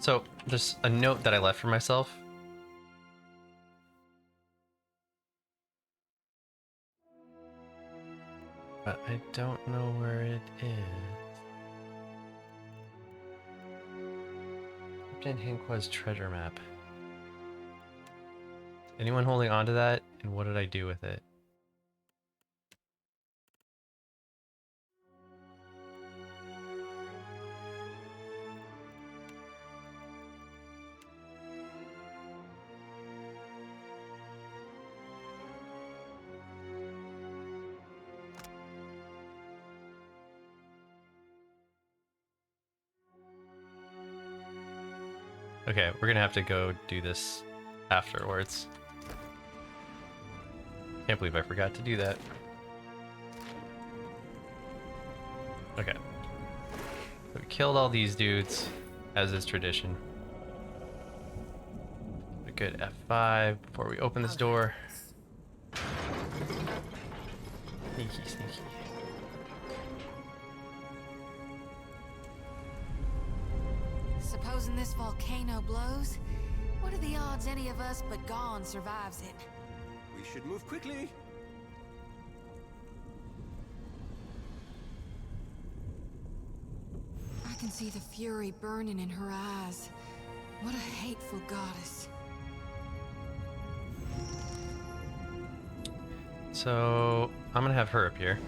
So there's a note that I left for myself. But I don't know where it is. Captain Hinqua's treasure map. Anyone holding on to that? And what did I do with it? Okay, we're gonna have to go do this afterwards. Can't believe I forgot to do that. Okay. We killed all these dudes, as is tradition. A good F5 before we open this door. Sneaky, sneaky. Supposing this volcano blows, what are the odds any of us but Gone survives it? We should move quickly. I can see the fury burning in her eyes. What a hateful goddess. So, I'm gonna have her appear.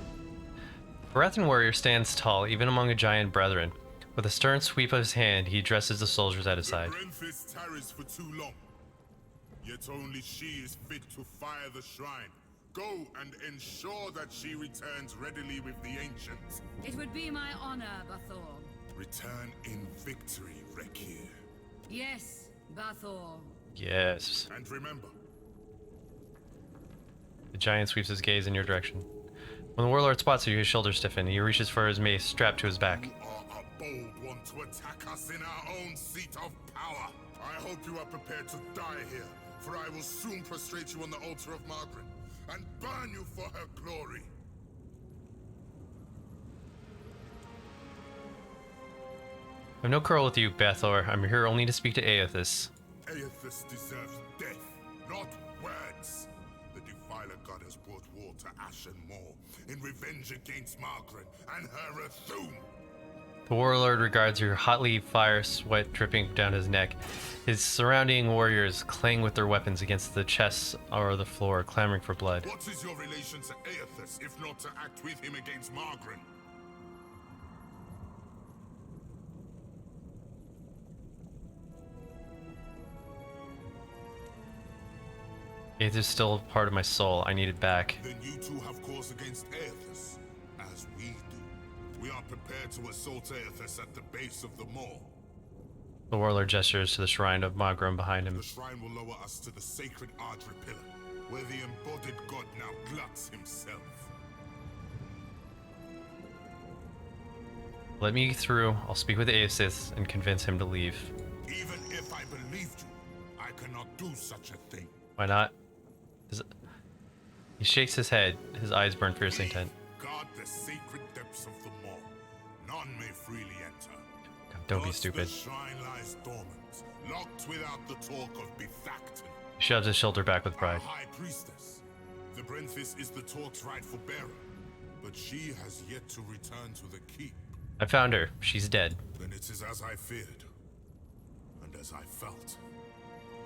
Baratheon warrior stands tall, even among a giant brethren. With a stern sweep of his hand, he addresses the soldiers at his side. Grenfis tarries for too long, yet only she is fit to fire the shrine. Go and ensure that she returns readily with the ancients. It would be my honor, Bathor. Return in victory, Rekir. Yes, Bathor. Yes. And remember, The giant sweeps his gaze in your direction. When the warlord spots you, his shoulders stiffen. He reaches for his mace strapped to his back. you are a bold one to attack us in our own seat of power. I hope you are prepared to die here, for I will soon prostrate you on the altar of Margaret and burn you for her glory. I have no quarrel with you, Bathor. I'm here only to speak to Aethys. Aethys deserves death, not words. The Defiler god has brought war to Ashen Moor in revenge against Margaret and her Athum. The warlord regards your hotly fire sweat dripping down his neck. His surrounding warriors clang with their weapons against the chests or the floor, clamoring for blood. What is your relation to Aethys, if not to act with him against Margaret? Aethys is still part of my soul. I need it back. Then you two have cause against Aethys, as we do. We are prepared to assault Aethys at the base of the moor. The warlord gestures to the shrine of Magrum behind him. The shrine will lower us to the sacred Ardra pillar, where the embodied god now gluts himself. Let me through. I'll speak with Aethys and convince him to leave. Even if I believed you, I cannot do such a thing. Why not? He shakes his head. His eyes burn fiercely intent. Guard the sacred depths of the moor. None may freely enter. God, don't be Thus stupid. The shrine lies dormant, locked without the talk of Befacton. He shoves his shoulder back with Our pride. high priestess. The Brenthis is the torch's rightful bearer, but she has yet to return to the keep. I found her. She's dead. Then it is as I feared, and as I felt.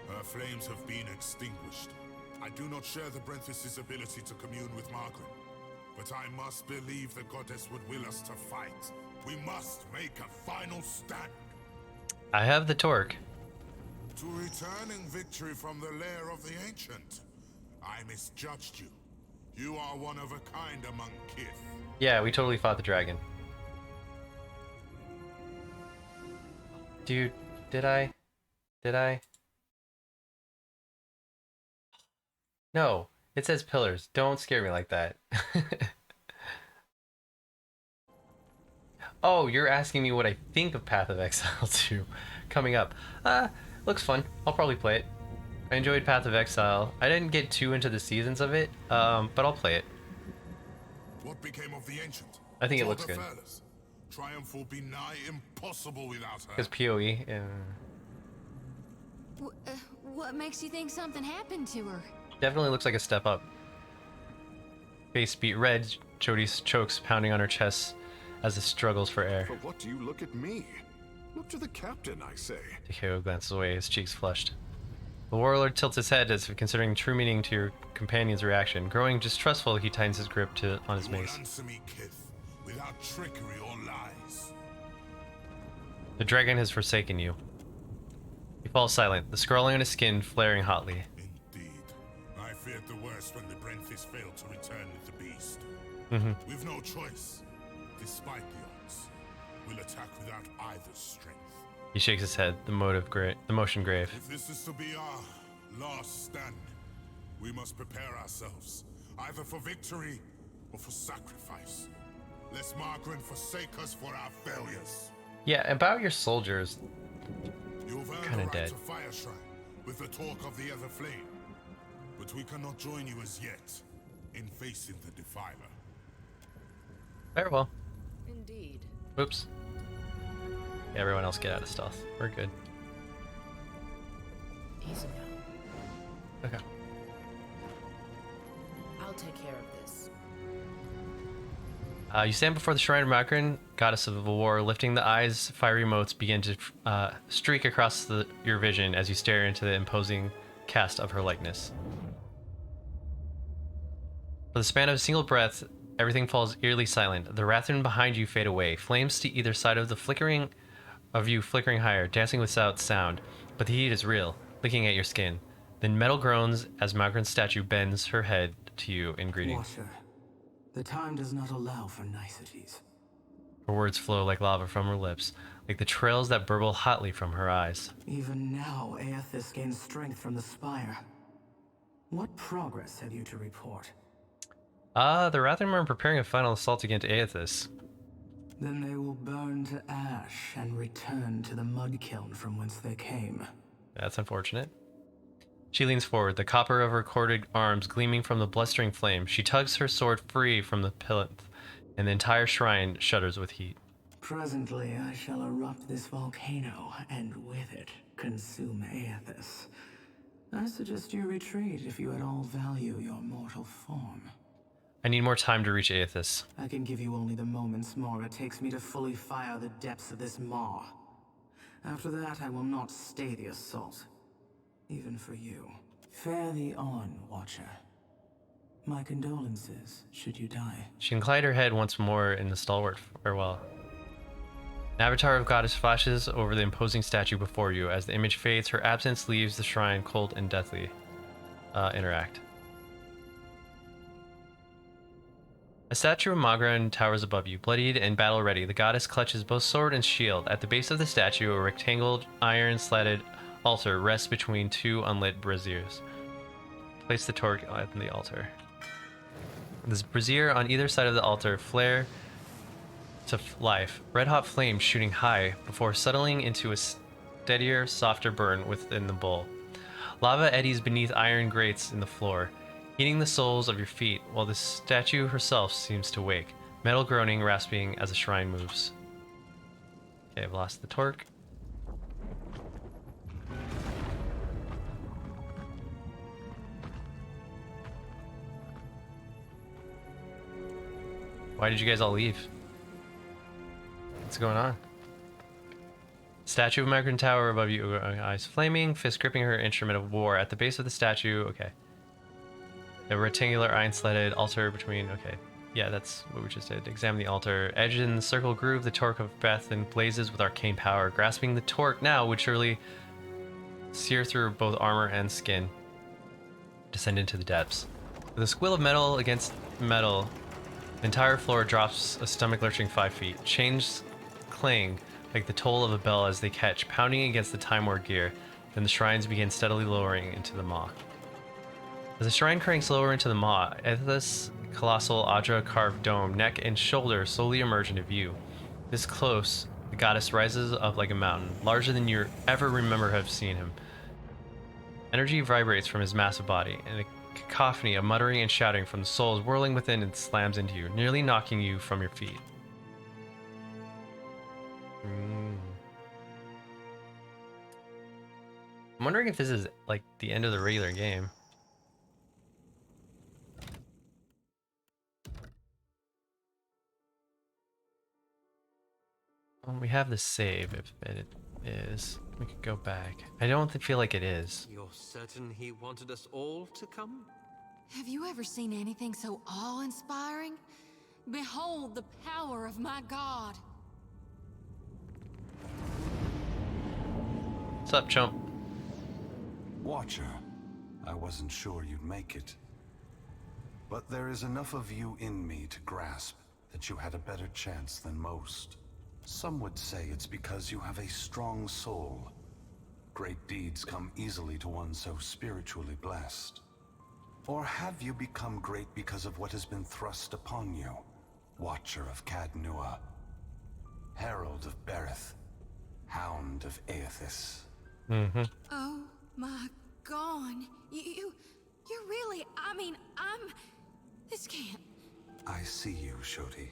Her flames have been extinguished. I do not share the Brenthis' ability to commune with Margaret, but I must believe the goddess would will us to fight. We must make a final stand. I have the torque. To returning victory from the lair of the Ancient. I misjudged you. You are one of a kind among kith. Yeah, we totally fought the dragon. Dude, did I? Did I? No, it says pillars. Don't scare me like that. Oh, you're asking me what I think of Path of Exile 2 coming up. Looks fun. I'll probably play it. I enjoyed Path of Exile. I didn't get too into the seasons of it, but I'll play it. What became of the Ancient? I think it looks good. Triumph will be nigh impossible without her. Because PoE, What makes you think something happened to her? Definitely looks like a step up. Face beat red, Jody chokes, pounding on her chest as it struggles for air. For what do you look at me? Look to the captain, I say. Takeo glances away, his cheeks flushed. The warlord tilts his head as if considering true meaning to your companion's reaction. Growing distrustful, he tightens his grip on his You will mace. answer me, Kith, without trickery or lies. The dragon has forsaken you. He falls silent, the scrawling on his skin flaring hotly. Indeed. I feared the worst when the Brenthis failed to return with the beast. We've no choice. Despite the odds, we'll attack without either's strength. He shakes his head, the motion grave. If this is to be our last stand, we must prepare ourselves, either for victory or for sacrifice. Lest Margaret forsake us for our failures. Yeah, about your soldiers. You've earned Kinda the right dead. to Fire Shrine with the talk of the Ether Flame, but we cannot join you as yet in facing the Defiler. Very well. Indeed. Oops. Yeah, everyone else get out of stealth. We're good. Easy now. Okay. I'll take care of this. You stand before the shrine of Makron, goddess of war, lifting the eyes. Fiery motes begin to streak across your vision as you stare into the imposing cast of her likeness. For the span of a single breath, everything falls eerily silent. The Rathren behind you fade away. Flames to either side of the flickering higher, dancing without sound. But the heat is real, licking at your skin. Then metal groans as Makron's statue bends her head to you in greeting. Watcher, the time does not allow for niceties. Her words flow like lava from her lips, like the trails that burble hotly from her eyes. Even now, Aethys gains strength from the spire. What progress have you to report? The Rathren are preparing a final assault against Aethys. Then they will burn to ash and return to the mud kiln from whence they came. That's unfortunate. She leans forward, the copper of her corded arms gleaming from the blustering flame. She tugs her sword free from the plinth, and the entire shrine shudders with heat. Presently, I shall erupt this volcano, and with it, consume Aethys. I suggest you retreat if you at all value your mortal form. I need more time to reach Aethys. I can give you only the moments more it takes me to fully fire the depths of this maw. After that, I will not stay the assault. Even for you. Fare thee on, Watcher. My condolences, should you die. She inclined her head once more in the stalwart farewell. An avatar of goddess flashes over the imposing statue before you. As the image fades, her absence leaves the shrine cold and deathly. Interact. A statue of Magran towers above you, bloodied and battle-ready. The goddess clutches both sword and shield. At the base of the statue, a rectangled, iron-slatted altar rests between two unlit braziers. Place the torch on the altar. This brazier on either side of the altar flare to life, red-hot flames shooting high before settling into a steadier, softer burn within the bowl. Lava eddies beneath iron grates in the floor, heating the soles of your feet, while the statue herself seems to wake, metal groaning, rasping as the shrine moves. Okay, I've lost the torque. Why did you guys all leave? What's going on? Statue of Magran Tower above you, eyes flaming, fist gripping her instrument of war. At the base of the statue, okay. A rectangular iron-slatted altar between, okay. Yeah, that's what we just did. Examine the altar. Edged in the circle groove, the torque of Beth blazes with arcane power. Grasping the torque now would surely sear through both armor and skin. Descend into the depths. With a squill of metal against metal, the entire floor drops a stomach-lurching 5 feet. Chains clang like the toll of a bell as they catch, pounding against the time-worn gear. Then the shrines begin steadily lowering into the maw. As the shrine cranks lower into the maw, Aethys' colossal Adra-carved dome, neck, and shoulder slowly emerge into view. This close, the goddess rises up like a mountain, larger than you ever remember have seen him. Energy vibrates from his massive body, and a cacophony of muttering and shouting from the souls whirling within and slams into you, nearly knocking you from your feet. wondering if this is like the end of the regular game. Well, we have the save if it is. We could go back. I don't feel like it is. You're certain he wanted us all to come? Have you ever seen anything so awe-inspiring? Behold the power of my god. What's up, chump? Watcher, I wasn't sure you'd make it. But there is enough of you in me to grasp that you had a better chance than most. Some would say it's because you have a strong soul. Great deeds come easily to one so spiritually blessed. Or have you become great because of what has been thrust upon you? Watcher of Cadnua, Herald of Berith, Hound of Aethys. Mm-hmm. Oh my god. You really, this can't. I see you, Shoti.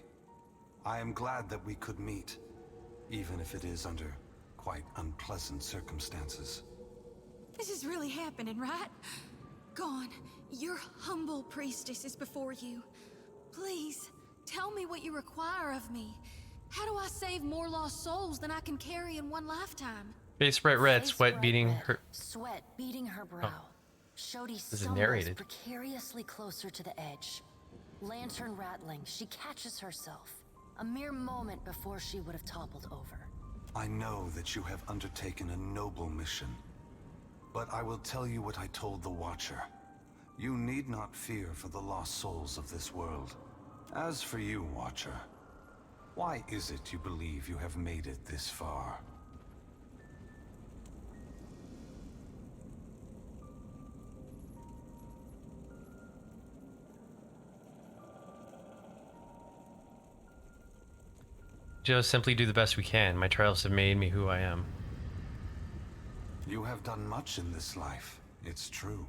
I am glad that we could meet, even if it is under quite unpleasant circumstances. This is really happening, right? Gon, your humble priestess is before you. Please, tell me what you require of me. How do I save more lost souls than I can carry in one lifetime? Face bright red, Face sweat bright beating red, her. Sweat beating her brow. Shodi This is stumbles narrated. precariously closer to the edge. Lantern rattling, she catches herself. A mere moment before she would have toppled over. I know that you have undertaken a noble mission, but I will tell you what I told the Watcher. You need not fear for the lost souls of this world. As for you, Watcher, why is it you believe you have made it this far? Just simply do the best we can. My trials have made me who I am. You have done much in this life, it's true.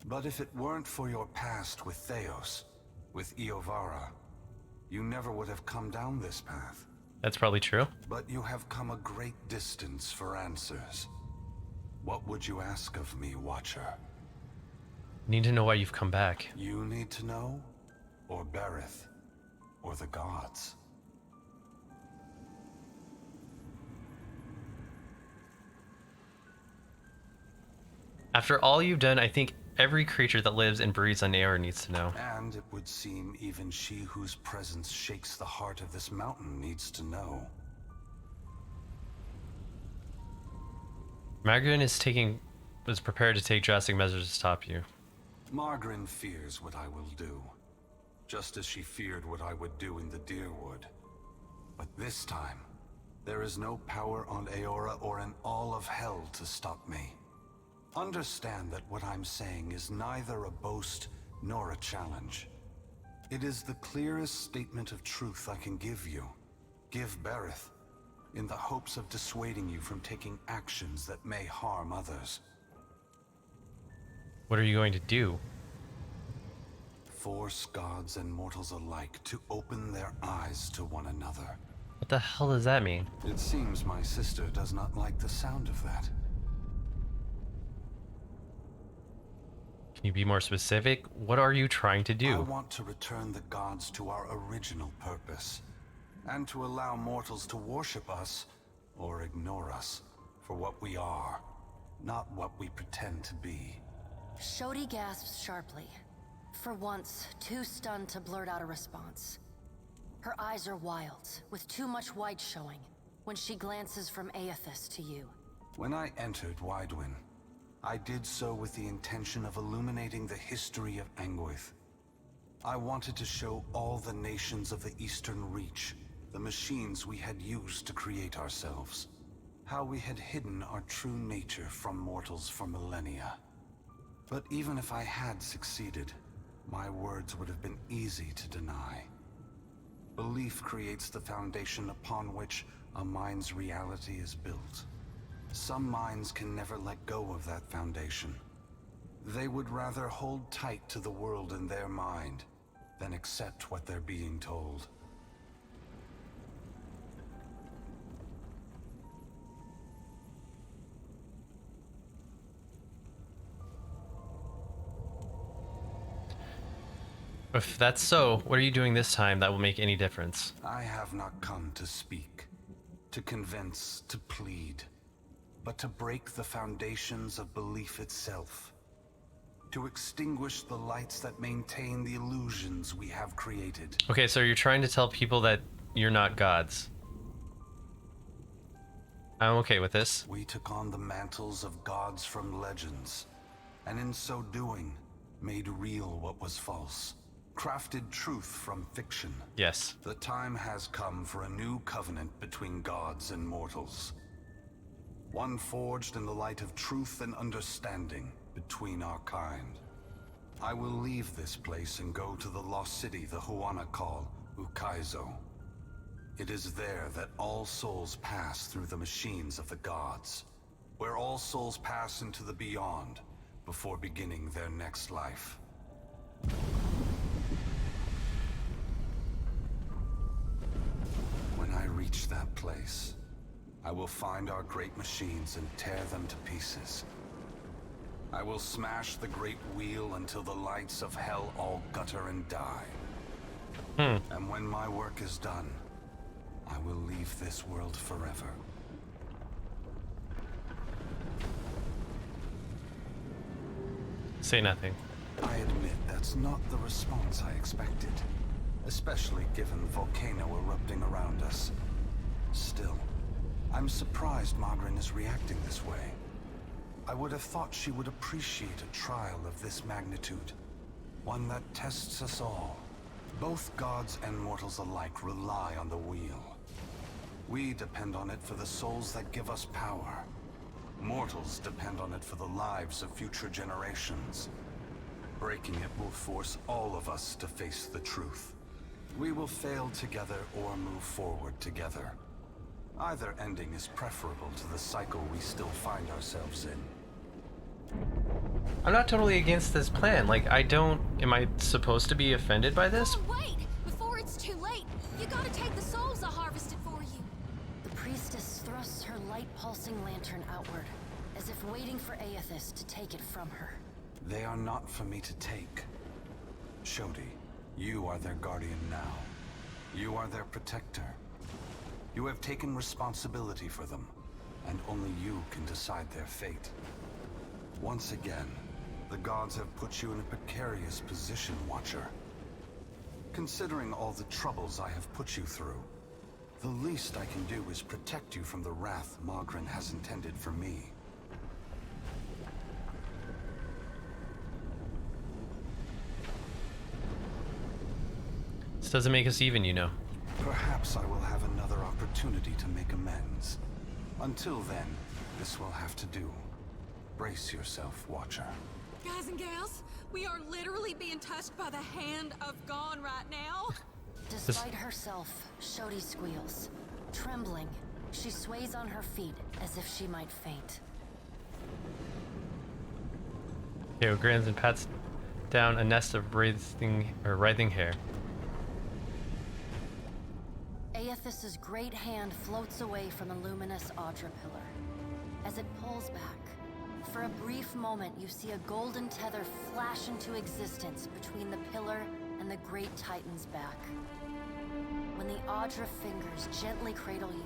But if it weren't for your past with Theos, with Iovara, you never would have come down this path. That's probably true. But you have come a great distance for answers. What would you ask of me, Watcher? Need to know why you've come back. You need to know? Or Berith? Or the gods? After all you've done, I think every creature that lives and breathes on Aeor needs to know. And it would seem even she whose presence shakes the heart of this mountain needs to know. Margarine was prepared to take drastic measures to stop you. Margarine fears what I will do, just as she feared what I would do in the Deerwood. But this time, there is no power on Aeora or in all of hell to stop me. Understand that what I'm saying is neither a boast nor a challenge. It is the clearest statement of truth I can give you. Give Berith, in the hopes of dissuading you from taking actions that may harm others. What are you going to do? Force gods and mortals alike to open their eyes to one another. What the hell does that mean? It seems my sister does not like the sound of that. Can you be more specific? What are you trying to I do? want to return the gods to our original purpose, and to allow mortals to worship us, or ignore us, for what we are, not what we pretend to be. Shodi gasps sharply. For once, too stunned to blurt out a response. Her eyes are wild, with too much white showing, when she glances from Aethys to you. When I entered Widewin, I did so with the intention of illuminating the history of Anguith. I wanted to show all the nations of the Eastern Reach the machines we had used to create ourselves. How we had hidden our true nature from mortals for millennia. But even if I had succeeded, my words would have been easy to deny. Belief creates the foundation upon which a mind's reality is built. Some minds can never let go of that foundation. They would rather hold tight to the world in their mind than accept what they're being told. If that's so, what are you doing this time that will make any difference? I have not come to speak, to convince, to plead, but to break the foundations of belief itself. To extinguish the lights that maintain the illusions we have created. Okay, so you're trying to tell people that you're not gods. I'm okay with this. We took on the mantles of gods from legends, and in so doing, made real what was false. Crafted truth from fiction. Yes. The time has come for a new covenant between gods and mortals. One forged in the light of truth and understanding between our kind. I will leave this place and go to the lost city the Huana call Ukaizo. It is there that all souls pass through the machines of the gods, where all souls pass into the beyond before beginning their next life. When I reach that place, I will find our great machines and tear them to pieces. I will smash the great wheel until the lights of hell all gutter and die. And when my work is done, I will leave this world forever. Say nothing. I admit that's not the response I expected, especially given the volcano erupting around us. Still, I'm surprised Margaret is reacting this way. I would have thought she would appreciate a trial of this magnitude, one that tests us all. Both gods and mortals alike rely on the wheel. We depend on it for the souls that give us power. Mortals depend on it for the lives of future generations. Breaking it will force all of us to face the truth. We will fail together or move forward together. Either ending is preferable to the cycle we still find ourselves in. I'm not totally against this plan. Like, am I supposed to be offended by this? Oh, wait! Before it's too late, you gotta take the souls I harvested for you. The priestess thrusts her light-pulsing lantern outward, as if waiting for Aethys to take it from her. They are not for me to take. Shodi, you are their guardian now. You are their protector. You have taken responsibility for them, and only you can decide their fate. Once again, the gods have put you in a precarious position, Watcher. Considering all the troubles I have put you through, the least I can do is protect you from the wrath Margaret has intended for me. This doesn't make us even, you know. Perhaps I will have another opportunity to make amends. Until then, this will have to do. Brace yourself, Watcher. Guys and gals, we are literally being touched by the hand of God right now. Despite herself, Shodi squeals. Trembling, she sways on her feet as if she might faint. Theo grins and pats down a nest of writhing hair. Aethys's great hand floats away from the luminous Audra pillar. As it pulls back, for a brief moment you see a golden tether flash into existence between the pillar and the great titan's back. When the Audra fingers gently cradle you,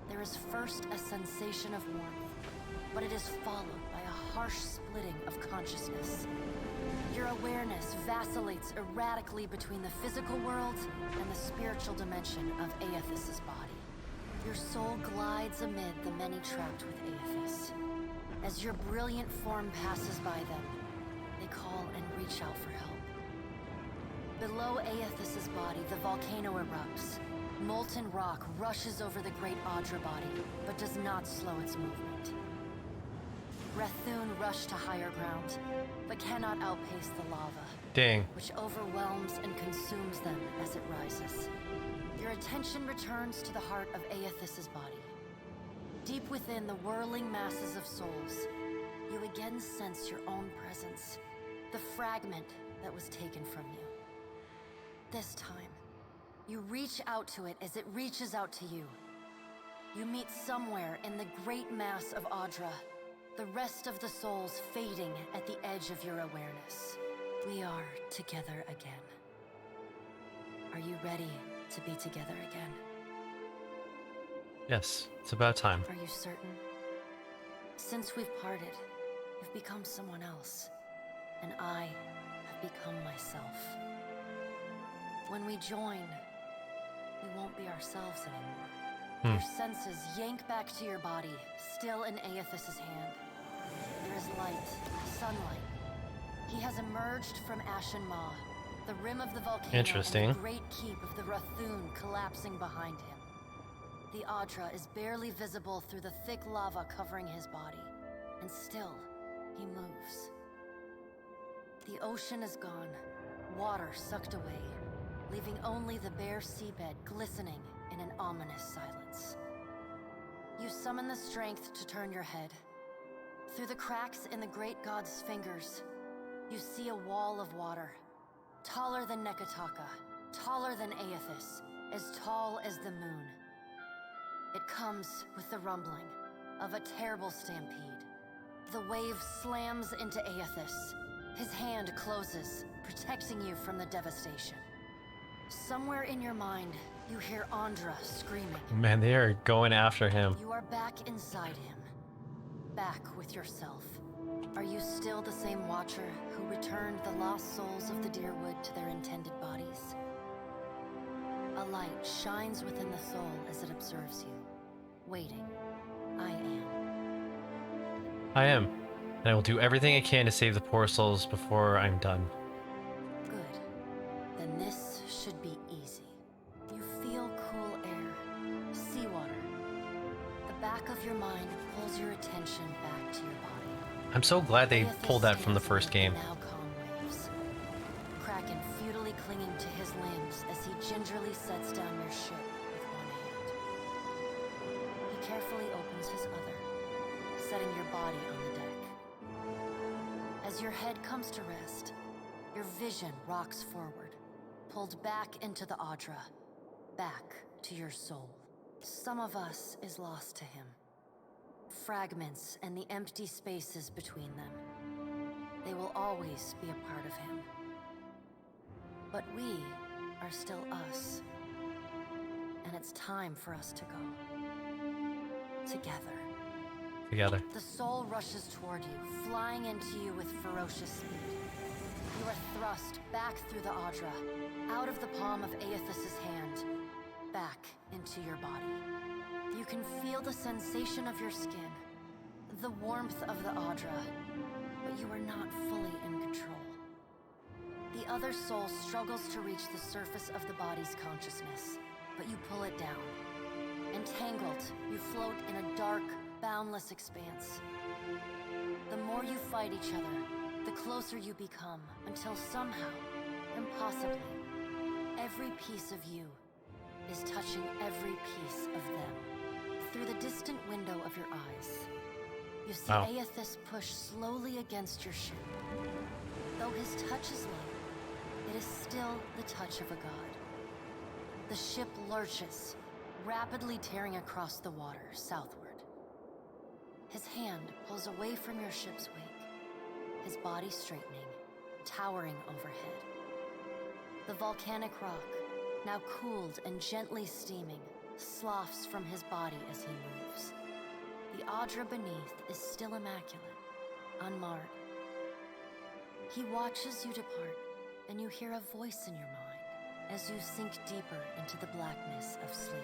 there is first a sensation of warmth, but it is followed by a harsh splitting of consciousness. Your awareness vacillates erratically between the physical world and the spiritual dimension of Aethys's body. Your soul glides amid the many trapped with Aethys. As your brilliant form passes by them, they call and reach out for help. Below Aethys's body, the volcano erupts. Molten rock rushes over the great Audra body, but does not slow its movement. Rethune rush to higher ground, but cannot outpace the lava, Dang. which overwhelms and consumes them as it rises. Your attention returns to the heart of Aethys's body. Deep within the whirling masses of souls, you again sense your own presence, the fragment that was taken from you. This time, you reach out to it as it reaches out to you. You meet somewhere in the great mass of Audra, the rest of the souls fading at the edge of your awareness. We are together again. Are you ready to be together again? Yes, it's about time. Are you certain? Since we've parted, you've become someone else, and I have become myself. When we join, we won't be ourselves anymore. Your senses yank back to your body, still in Aethys's hand. There is light, sunlight. He has emerged from Ashen Maw, the rim of the volcano, Interesting. and the great keep of the Rathun collapsing behind him. The Adra is barely visible through the thick lava covering his body, and still, he moves. The ocean is gone, water sucked away, leaving only the bare seabed glistening in an ominous silence. You summon the strength to turn your head. Through the cracks in the great god's fingers, you see a wall of water, taller than Nekataka, taller than Aethys, as tall as the moon. It comes with the rumbling of a terrible stampede. The wave slams into Aethys. His hand closes, protecting you from the devastation. Somewhere in your mind, you hear Andra screaming. Man, they are going after him. You are back inside him. Back with yourself. Are you still the same Watcher who returned the lost souls of the Deerwood to their intended bodies? A light shines within the soul as it observes you. Waiting. I am. I am. And I will do everything I can to save the poor souls before I'm done. Good. Then this should be easy. You feel cool air, seawater. The back of your mind pulls your attention back to your body. I'm so glad they Aethys pulled that from the stands first amid game. the now calm waves. Kraken futilely clinging to his limbs as he gingerly sets down your ship with one hand. He carefully opens his other, setting your body on the deck. As your head comes to rest, your vision rocks forward, pulled back into the Adra, back to your soul. Some of us is lost to him. Fragments and the empty spaces between them. They will always be a part of him. But we are still us. And it's time for us to go. Together. Together. The soul rushes toward you, flying into you with ferocious speed. You are thrust back through the Adra, out of the palm of Aethys's hand, back into your body. You can feel the sensation of your skin, the warmth of the Adra, but you are not fully in control. The other soul struggles to reach the surface of the body's consciousness, but you pull it down. Entangled, you float in a dark, boundless expanse. The more you fight each other, the closer you become, until somehow, impossibly, every piece of you is touching every piece of them. Through the distant window of your eyes, you see Wow. Aethys push slowly against your ship. Though his touch is light, it is still the touch of a god. The ship lurches, rapidly tearing across the water southward. His hand pulls away from your ship's wake, his body straightening, towering overhead. The volcanic rock, now cooled and gently steaming, sloughs from his body as he moves. The Adra beneath is still immaculate, unmarred. He watches you depart, and you hear a voice in your mind as you sink deeper into the blackness of sleep.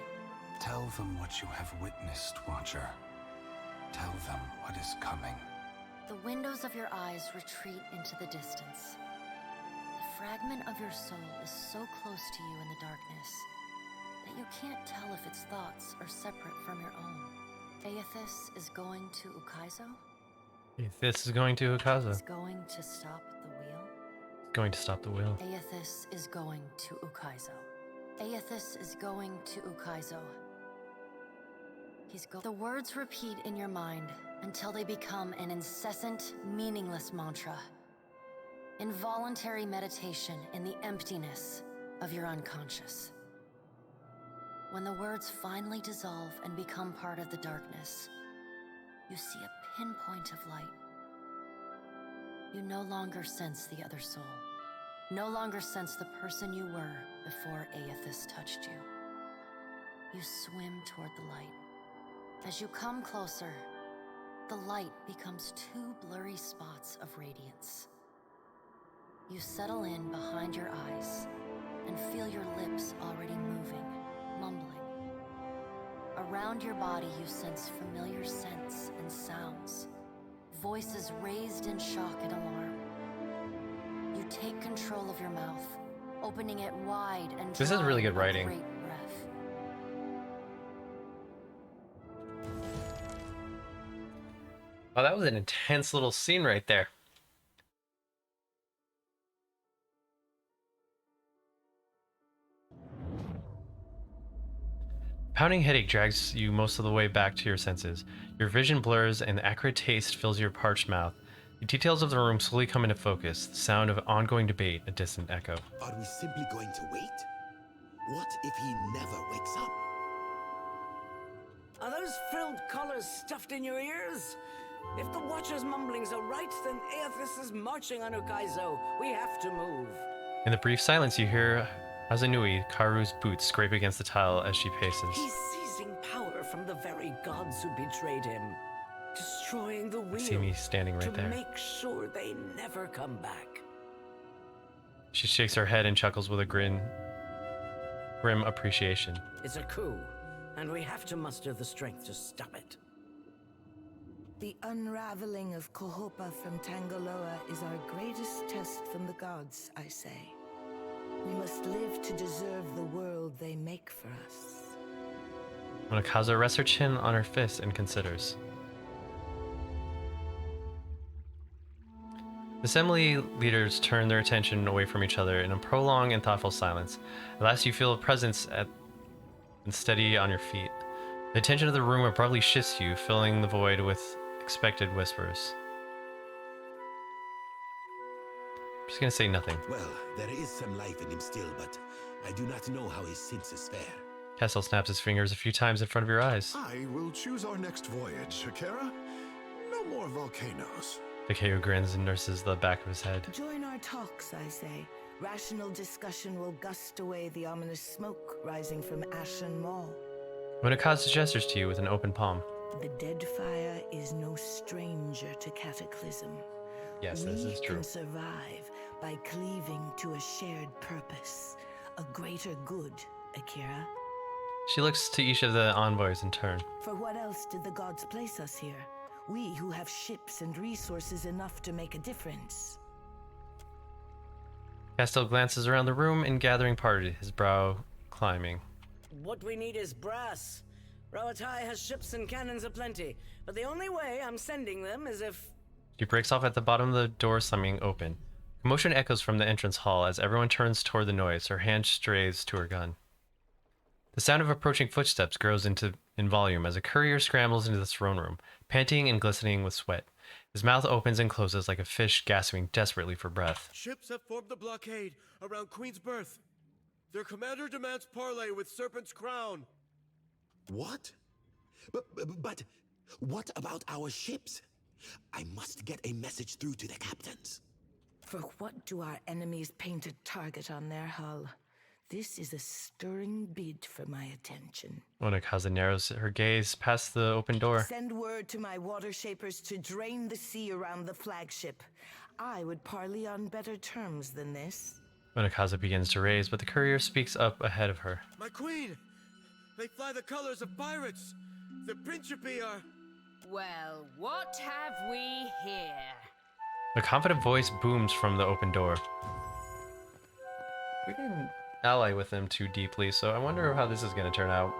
Tell them what you have witnessed, Watcher. Tell them what is coming. The windows of your eyes retreat into the distance. The fragment of your soul is so close to you in the darkness that you can't tell if its thoughts are separate from your own. Aethys is going to Ukaizo? This is going to Is Ukaza. going to stop the wheel? Going to stop the wheel. Aethys is going to Ukaizo. Aethys is going to Ukaizo. The words repeat in your mind until they become an incessant, meaningless mantra. Involuntary meditation in the emptiness of your unconscious. When the words finally dissolve and become part of the darkness, you see a pinpoint of light. You no longer sense the other soul. no longer sense the person you were before Aethys touched you. You swim toward the light. As you come closer, the light becomes two blurry spots of radiance. You settle in behind your eyes and feel your lips already moving, mumbling. Around your body you sense familiar scents and sounds, voices raised in shock and alarm. You take control of your mouth, opening it wide and This is really good drawing a writing. great breath. Wow, that was an intense little scene right there. Pounding headache drags you most of the way back to your senses. Your vision blurs and the acrid taste fills your parched mouth. The details of the room slowly come into focus, the sound of ongoing debate, a distant echo. Are we simply going to wait? What if he never wakes up? Are those frilled collars stuffed in your ears? If the Watcher's mumblings are right, then Aethys is marching on Ukaizo. We have to move. In the brief silence, you hear Azanui, Karu's boots scrape against the tile as she paces. He's seizing power from the very gods who betrayed him, destroying the wheel. See me standing right to there. make sure they never come back. She shakes her head and chuckles with a grim appreciation. It's a coup, and we have to muster the strength to stop it. The unraveling of Kohopa from Tangaloa is our greatest test from the gods, I say. We must live to deserve the world they make for us. Monokaza rests her chin on her fist and considers. The assembly leaders turn their attention away from each other in a prolonged and thoughtful silence. At last you feel a presence and steady on your feet. The attention of the room abruptly shifts you, filling the void with expected whispers. I'm just gonna say nothing. Well, there is some life in him still, but I do not know how his senses fare. Castle snaps his fingers a few times in front of your eyes. I will choose our next voyage, Akira. No more volcanoes. Takeo grins and nurses the back of his head. Join our talks, I say. Rational discussion will gust away the ominous smoke rising from Ashen Maw. Monokaza gestures to you with an open palm. The Deadfire is no stranger to cataclysm. Yes, this is We true. can survive by cleaving to a shared purpose, a greater good, Akira. She looks to each of the envoys in turn. For what else did the gods place us here? We who have ships and resources enough to make a difference. Castel glances around the room in gathering party, his brow climbing. What we need is brass. Rawatai has ships and cannons aplenty, but the only way I'm sending them is if... She breaks off at the bottom of the door, slamming open. Commotion echoes from the entrance hall as everyone turns toward the noise. Her hand strays to her gun. The sound of approaching footsteps grows in volume as a courier scrambles into the throne room, panting and glistening with sweat. His mouth opens and closes like a fish gasping desperately for breath. Ships have formed the blockade around Queen's Berth. Their commander demands parley with Serpent's Crown. What? But what about our ships? I must get a message through to the captains. For what do our enemies paint a target on their hull? This is a stirring bid for my attention. Monokaza narrows her gaze past the open door. Send word to my water shapers to drain the sea around the flagship. I would parley on better terms than this. Monokaza begins to raise, but the courier speaks up ahead of her. My queen! They fly the colors of pirates! The Principi are... Well, what have we here? A confident voice booms from the open door. We didn't ally with them too deeply, so I wonder how this is going to turn out.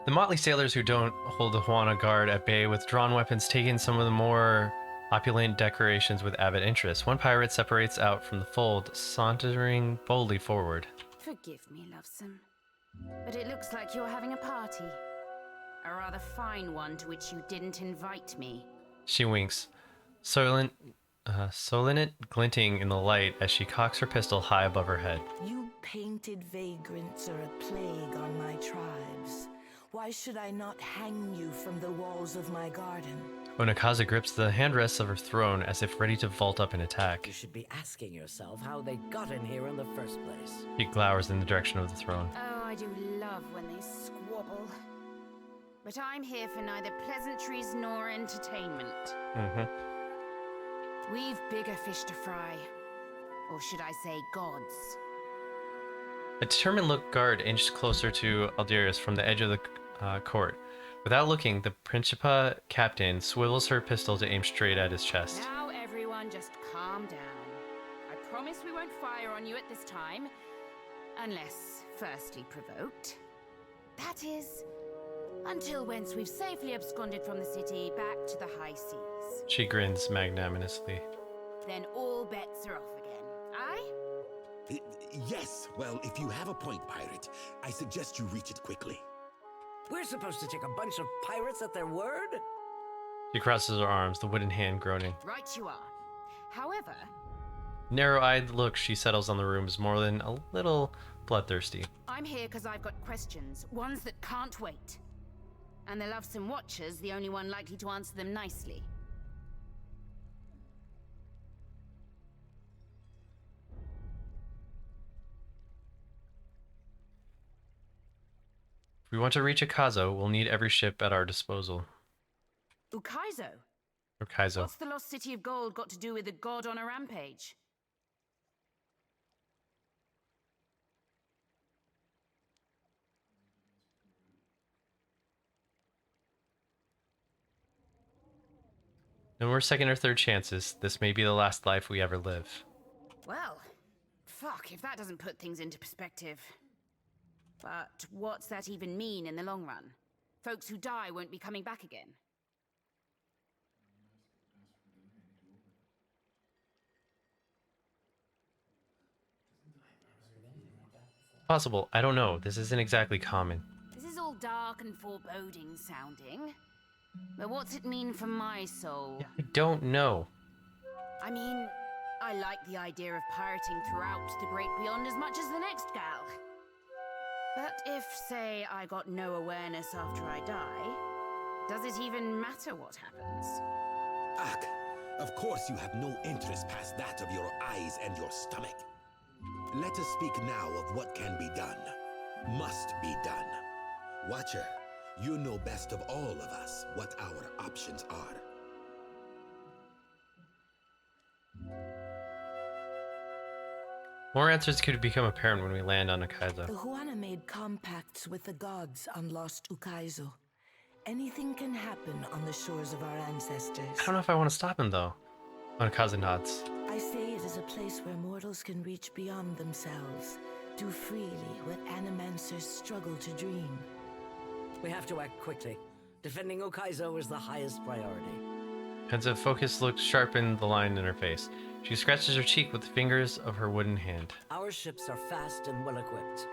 The motley sailors who don't hold the Juana guard at bay with drawn weapons take in some of the more opulent decorations with avid interest. One pirate separates out from the fold, sauntering boldly forward. Forgive me, lovesome, but it looks like you're having a party. A rather fine one to which you didn't invite me. She winks, solenent glinting in the light as she cocks her pistol high above her head. You painted vagrants are a plague on my tribes. Why should I not hang you from the walls of my garden? Onakaza grips the handrests of her throne as if ready to vault up and attack. You should be asking yourself how they got in here in the first place. She glowers in the direction of the throne. Oh, I do love when they squabble. But I'm here for neither pleasantries nor entertainment. We've bigger fish to fry. Or should I say gods? A determined look guard inched closer to Alderius from the edge of the court. Without looking, the Principa captain swivels her pistol to aim straight at his chest. Now everyone just calm down. I promise we won't fire on you at this time. Unless firstly provoked. That is, until once we've safely absconded from the city back to the high seas. She grins magnanimously. Then all bets are off again, aye? Yes, well, if you have a point, pirate, I suggest you reach it quickly. We're supposed to take a bunch of pirates at their word? She crosses her arms, the wooden hand groaning. Right you are. However... Narrow-eyed look she settles on the room is more than a little bloodthirsty. I'm here because I've got questions, ones that can't wait. And the lovesome Watcher's the only one likely to answer them nicely. If we want to reach Akazo, we'll need every ship at our disposal. Ukaizo? Or Kaizo. What's the lost city of gold got to do with a god on a rampage? No more second or third chances. This may be the last life we ever live. Well, fuck if that doesn't put things into perspective. But what's that even mean in the long run? Folks who die won't be coming back again. Possible. I don't know. This isn't exactly common. This is all dark and foreboding sounding. But what's it mean for my soul? I don't know. I mean, I like the idea of pirating throughout the Great Beyond as much as the next gal. But if, say, I got no awareness after I die, does it even matter what happens? Ak, of course you have no interest past that of your eyes and your stomach. Let us speak now of what can be done. Must be done. Watcher, you know best of all of us what our options are. More answers could become apparent when we land on Akaizo. The Huana made compacts with the gods on Lost Ukaizo. Anything can happen on the shores of our ancestors. I don't know if I want to stop him, though. Onakaza nods. I say it is a place where mortals can reach beyond themselves, do freely what animancers struggle to dream. We have to act quickly. Defending Ukaizo is the highest priority. Pensive focus looks sharpen the line in her face. She scratches her cheek with the fingers of her wooden hand. Our ships are fast and well equipped.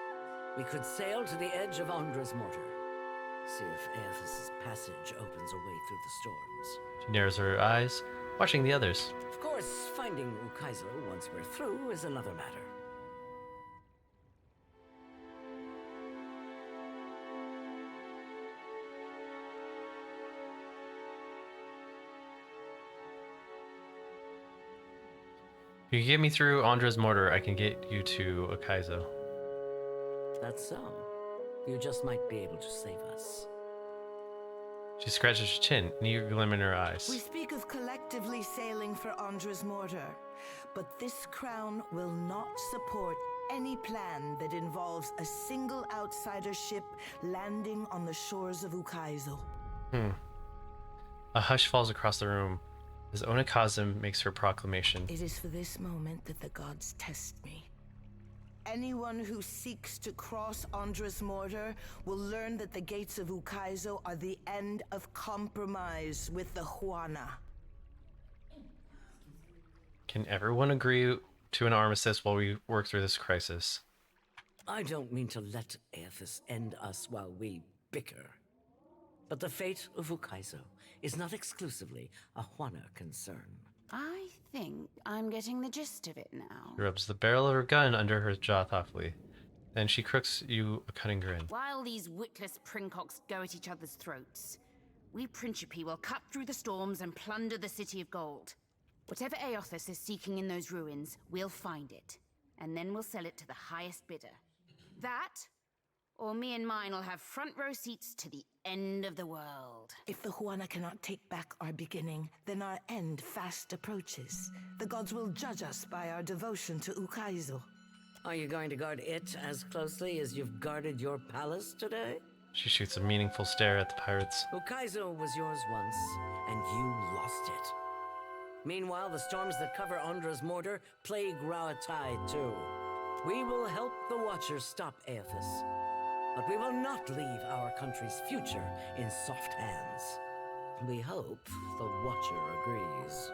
We could sail to the edge of Andra's mortar. See if Aethys' passage opens a way through the storms. She narrows her eyes, watching the others. Of course, finding Ukaizo once we're through is another matter. If you get me through Andra's mortar, I can get you to Akaizo. That's so. You just might be able to save us. She scratches her chin, an eager glimmer in her eyes. We speak of collectively sailing for Andra's mortar, but this crown will not support any plan that involves a single outsider ship landing on the shores of Ukaizo. A hush falls across the room as Onakaza makes her proclamation. It is for this moment that the gods test me. Anyone who seeks to cross Andra's mortar will learn that the gates of Ukaizo are the end of compromise with the Huana. Can everyone agree to an armistice while we work through this crisis? I don't mean to let Aethys end us while we bicker. But the fate of Ukaizo is not exclusively a Huana concern. I think I'm getting the gist of it now. She rubs the barrel of her gun under her jaw thoughtfully. Then she crooks you a cunning grin. While these witless princocks go at each other's throats, we Principi will cut through the storms and plunder the City of Gold. Whatever Aothas is seeking in those ruins, we'll find it. And then we'll sell it to the highest bidder. That, or me and mine will have front row seats to the end of the world. If the Huana cannot take back our beginning, then our end fast approaches. The gods will judge us by our devotion to Ukaizo. Are you going to guard it as closely as you've guarded your palace today? She shoots a meaningful stare at the pirates. Ukaizo was yours once, and you lost it. Meanwhile, the storms that cover Ondra's mortar plague Rauatai too. We will help the Watchers stop Aothas, but we will not leave our country's future in soft hands. We hope the Watcher agrees.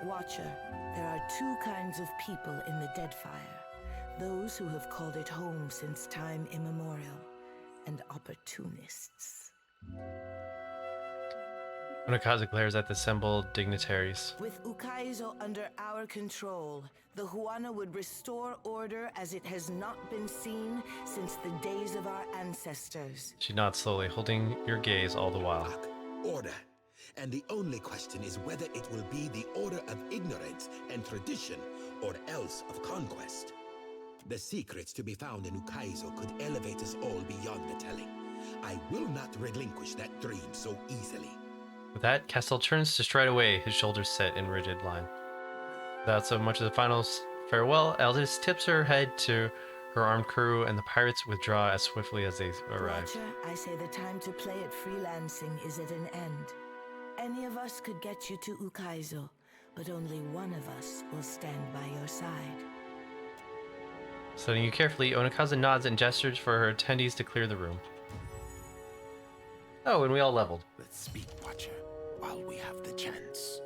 Watcher, there are two kinds of people in the Deadfire. Those who have called it home since time immemorial, and opportunists. Onakaza glares at the assembled dignitaries. With Ukaizo under our control, the Huana would restore order as it has not been seen since the days of our ancestors. She nods slowly, holding your gaze all the while. Order. And the only question is whether it will be the order of ignorance and tradition, or else of conquest. The secrets to be found in Ukaizo could elevate us all beyond the telling. I will not relinquish that dream so easily. With that, Castel turns to stride away, his shoulders set in rigid line. Without so much of the final farewell, Aldous tips her head to her armed crew, and the pirates withdraw as swiftly as they arrive. Watcher, I say the time to play at freelancing is at an end. Any of us could get you to Ukaizo, but only one of us will stand by your side. Studying you carefully, Onakaza nods and gestures for her attendees to clear the room. Oh, and we all leveled. Let's speak, Watcher, while we have the chance.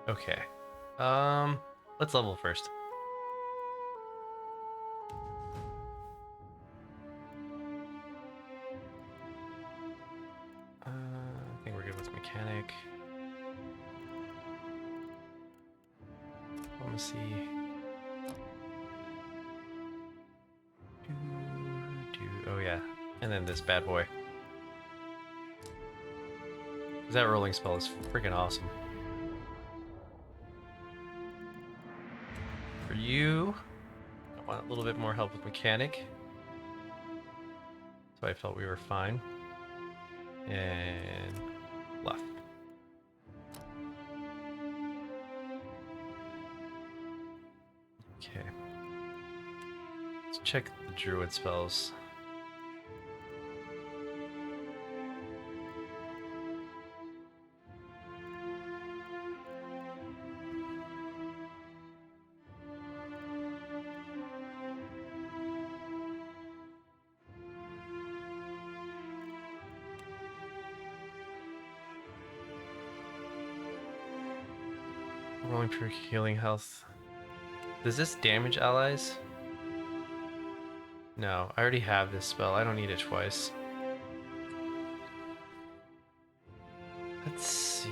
Okay. Let's level first. I think we're good with mechanic. Let me see. Oh yeah, and then this bad boy. That rolling spell is freaking awesome. For you, I want a little bit more help with mechanic. So I felt we were fine. And left. Okay. Let's check the druid spells. Rolling for healing health. Does this damage allies? No, I already have this spell. I don't need it twice. Let's see.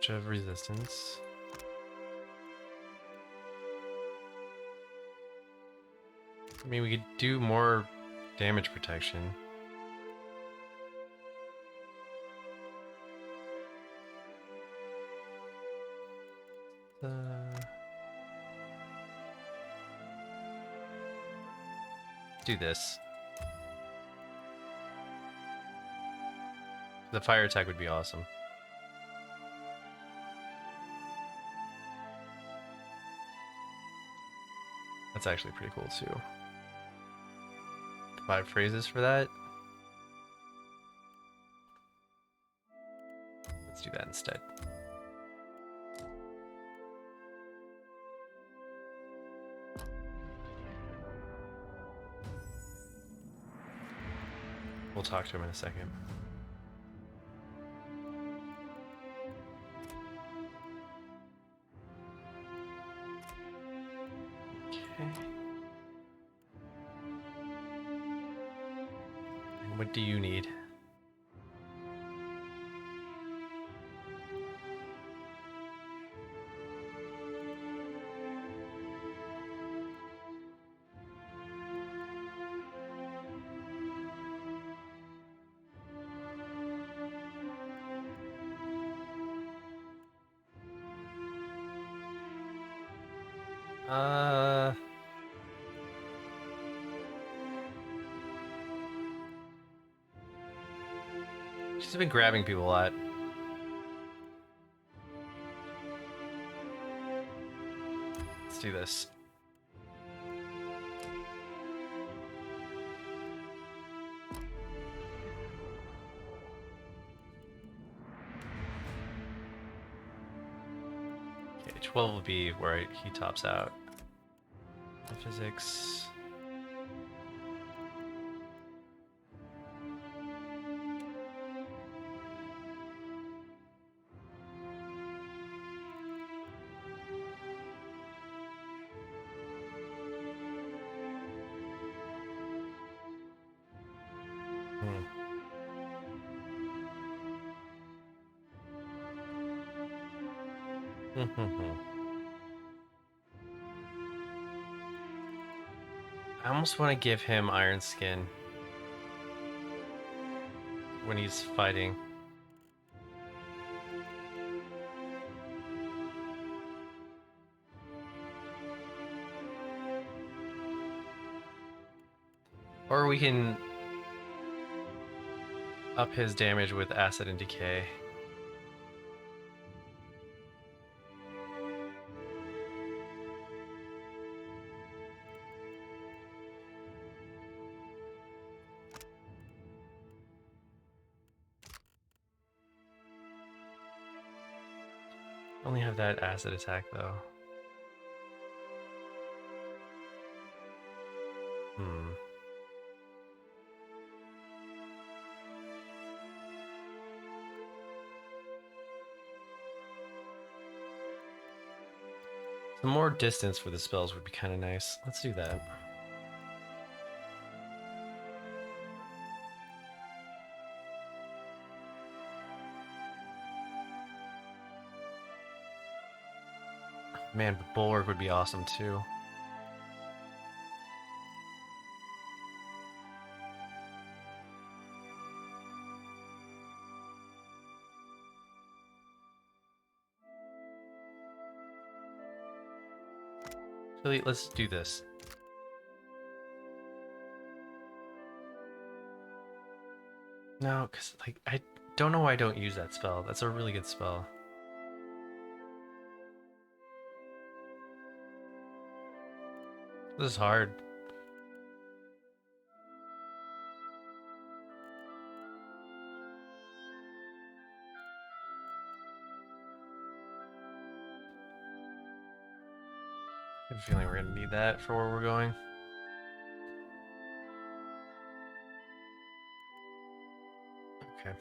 Of resistance. I mean, we could do more damage protection. Do this. The fire attack would be awesome. That's actually pretty cool too. 5 phrases for that. Let's do that instead. we'll talk to him in a second. Okay. And what do you need? She's been grabbing people a lot. Let's do this. Okay, 12 will be where he tops out. Physics. I almost want to give him Iron Skin when he's fighting. Or we can up his damage with Acid and Decay. Only have that acid attack though. Some more distance for the spells would be kind of nice. Let's do that. Man, but Bulwark would be awesome too. Really, let's do this. No, because like I don't know why I don't use that spell. That's a really good spell. This is hard. I have a feeling we're gonna need that for where we're going. Okay.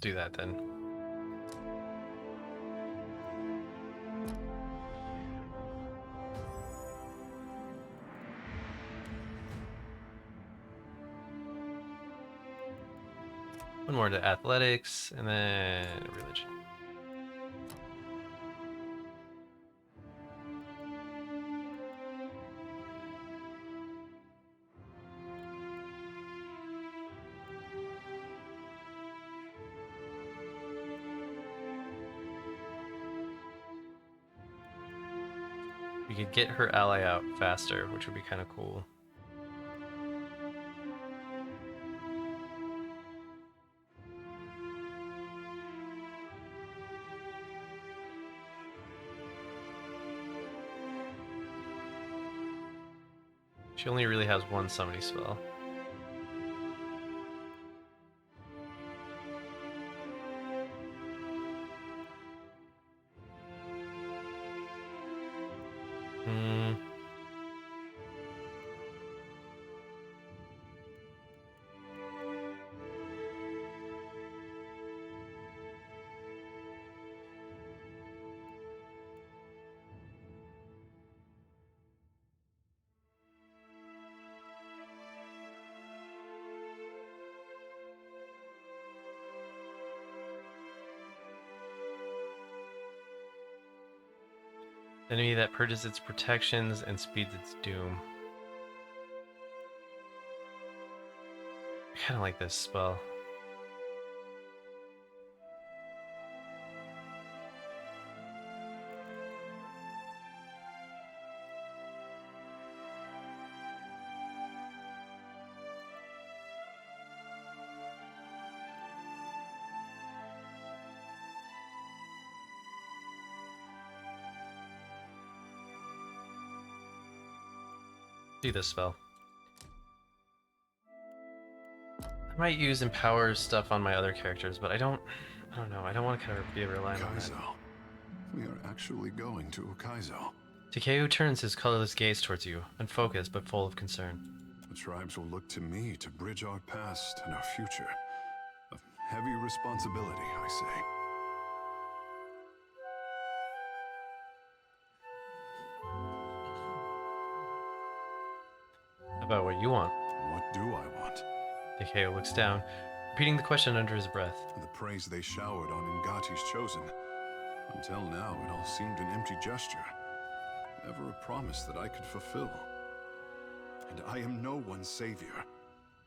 Do that then. One more to athletics, and then religion. We could get her ally out faster, which would be kind of cool. She only really has one summoning spell. Enemy that purges its protections and speeds its doom. I kind of like this spell. Do this spell. I might use empower stuff on my other characters, but I don't know. I don't want to kind of be reliant on that. We are actually going to Ukaizo. Takeo turns his colorless gaze towards you, unfocused but full of concern. The tribes will look to me to bridge our past and our future. A heavy responsibility, I say. About what you want. What do I want? Takeo looks down, repeating the question under his breath. The praise they showered on Ngati's chosen. Until now, it all seemed an empty gesture. Never a promise that I could fulfill. And I am no one's savior.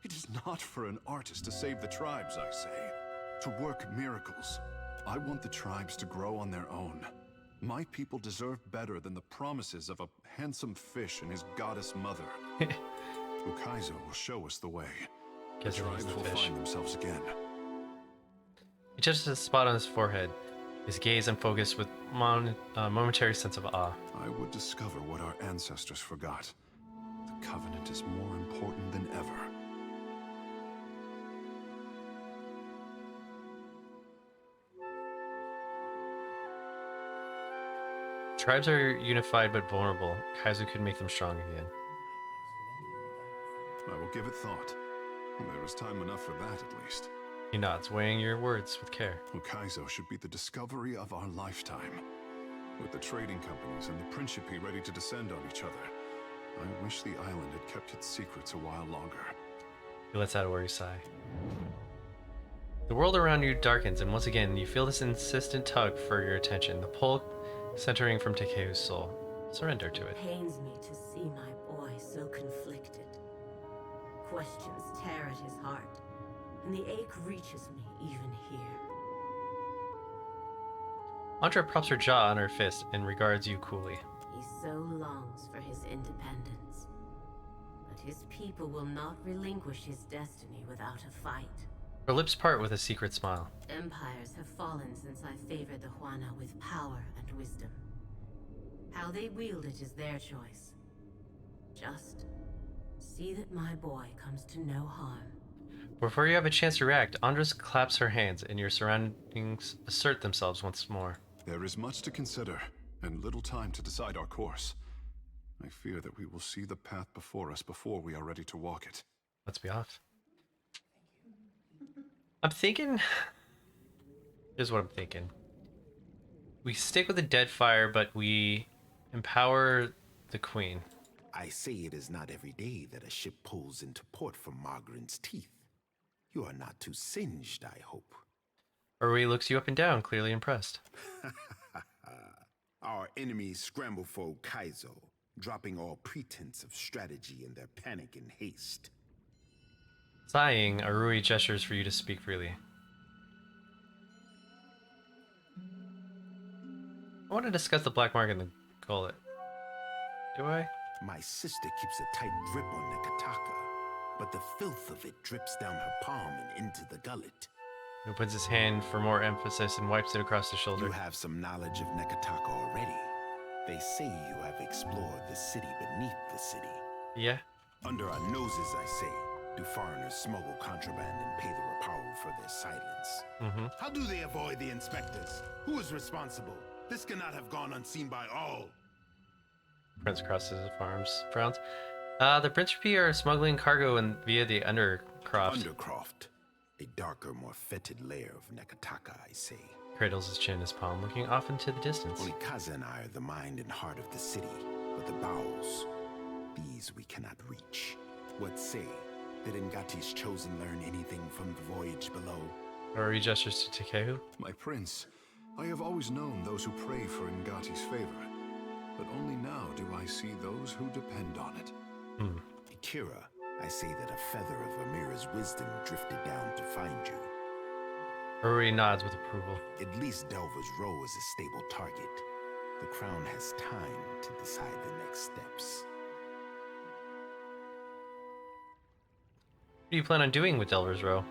It is not for an artist to save the tribes, I say. To work miracles. I want the tribes to grow on their own. My people deserve better than the promises of a handsome fish and his goddess mother. Ukaizo will show us the way. The tribes will find themselves again. He touches a spot on his forehead, his gaze unfocused with momentary sense of awe. I would discover what our ancestors forgot. The Covenant is more important than ever. Tribes are unified but vulnerable. Kaizo could make them strong again. I will give it thought. There is time enough for that, at least. He nods, weighing your words with care. Ukaizo should be the discovery of our lifetime. With the trading companies and the Principe ready to descend on each other, I wish the island had kept its secrets a while longer. He lets out a worried sigh. The world around you darkens, and once again, you feel this insistent tug for your attention, the pull centering from Takeo's soul. Surrender to it. It pains me to see my boy so conflicted. Questions tear at his heart, and the ache reaches me even here. Andra props her jaw on her fist and regards you coolly. He so longs for his independence, but his people will not relinquish his destiny without a fight. Her lips part with a secret smile. Empires have fallen since I favored the Huana with power and wisdom. How they wield it is their choice. Just see that my boy comes to no harm. Before you have a chance to react, Andres claps her hands and your surroundings assert themselves once more. There is much to consider, and little time to decide our course. I fear that we will see the path before us before we are ready to walk it. Let's be off. I'm thinking... Here's what I'm thinking. We stick with the Deadfire, but we empower the Queen. I say it is not every day that a ship pulls into port from Margaret's teeth. You are not too singed, I hope. Arui looks you up and down, clearly impressed. Our enemies scramble for Ukaizo, dropping all pretense of strategy in their panic and haste. Sighing, Arui gestures for you to speak freely. I want to discuss the black mark in the gullet. Do I? My sister keeps a tight grip on Nekataka, but the filth of it drips down her palm and into the gullet. He opens his hand for more emphasis and wipes it across his shoulder. You have some knowledge of Nekataka already. They say you have explored the city beneath the city. Yeah? Under our noses, I say, do foreigners smuggle contraband and pay the Rapau for their silence? How do they avoid the inspectors? Who is responsible? This cannot have gone unseen by all. Prince crosses his arms, frowns. The Principe are smuggling cargo via the Undercroft. Undercroft. A darker, more fetid layer of Nekataka, I say. Cradles his chin in his palm, looking off into the distance. Only Kaza and I are the mind and heart of the city, but the bowels, these we cannot reach. What say? Did Ngati's chosen learn anything from the voyage below? Arui gestures to Takeo. My prince, I have always known those who pray for Ngati's favor. but only now do I see those who depend on it. Kira, I say that a feather of Amira's wisdom drifted down to find you. Rory nods with approval. At least Delver's Row is a stable target. The Crown has time to decide the next steps. What do you plan on doing with Delver's Row?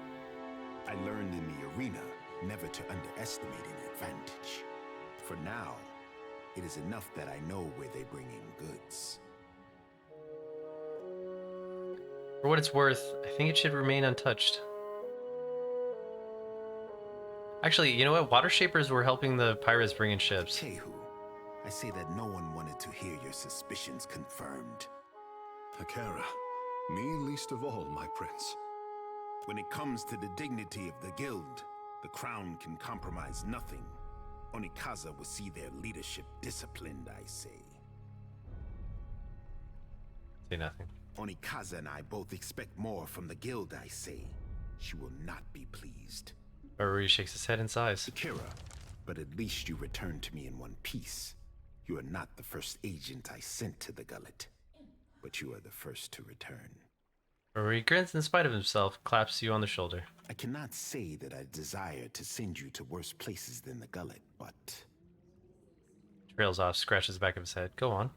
I learned in the arena never to underestimate an advantage. For now, it is enough that I know where they bring in goods. For what it's worth, I think it should remain untouched. Actually, you know what? Water Shapers were helping the pirates bring in ships. Kehu, I say that no one wanted to hear your suspicions confirmed. Akara, me least of all, my prince. When it comes to the dignity of the guild, the Crown can compromise nothing. Onikaza will see their leadership disciplined, I say. Say nothing. Onikaza and I both expect more from the guild, I say. She will not be pleased. Rory shakes his head in sighs. Akira, but at least you returned to me in one piece. You are not the first agent I sent to the gullet, but you are the first to return. Rory grins in spite of himself, claps you on the shoulder. I cannot say that I desire to send you to worse places than the gullet, but... Trails off, scratches the back of his head. Go on.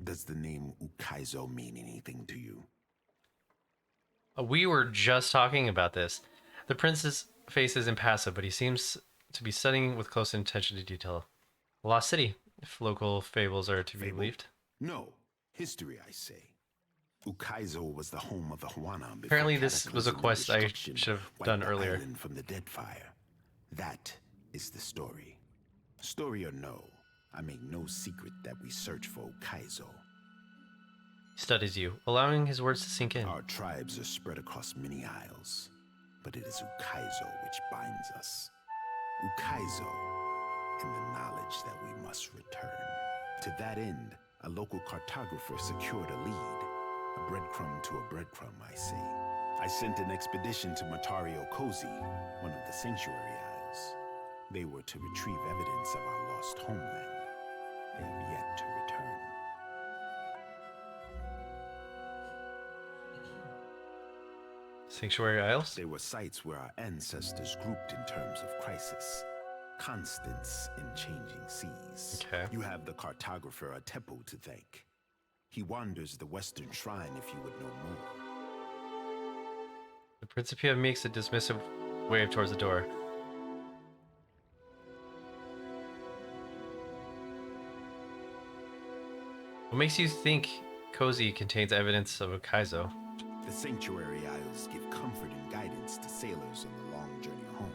Does the name Ukaizo mean anything to you? We were just talking about this. The prince's face is impassive, but he seems to be studying with close attention to detail. Lost City, if local fables are to be believed. No. History, I say. Ukaizo was the home of the Huana. Apparently this was a quest I should have done earlier. Island from the Deadfire. That is the story. Story or no, I make no secret that we search for Ukaizo. He studies you, allowing his words to sink in. Our tribes are spread across many isles, but it is Ukaizo which binds us. Ukaizo and the knowledge that we must return. To that end, a local cartographer secured a lead. A breadcrumb to a breadcrumb, I say. I sent an expedition to Matario Kozi, one of the Sanctuary Isles. They were to retrieve evidence of our lost homeland. They have yet to return. Sanctuary Isles? They were sites where our ancestors grouped in terms of crisis. Constants in changing seas. Okay. You have the cartographer Atepo to thank. He wanders the western shrine if you would know more. The Principia makes a dismissive wave towards the door. What makes you think Cozy contains evidence of a Kaizo? The Sanctuary Isles give comfort and guidance to sailors on the long journey home.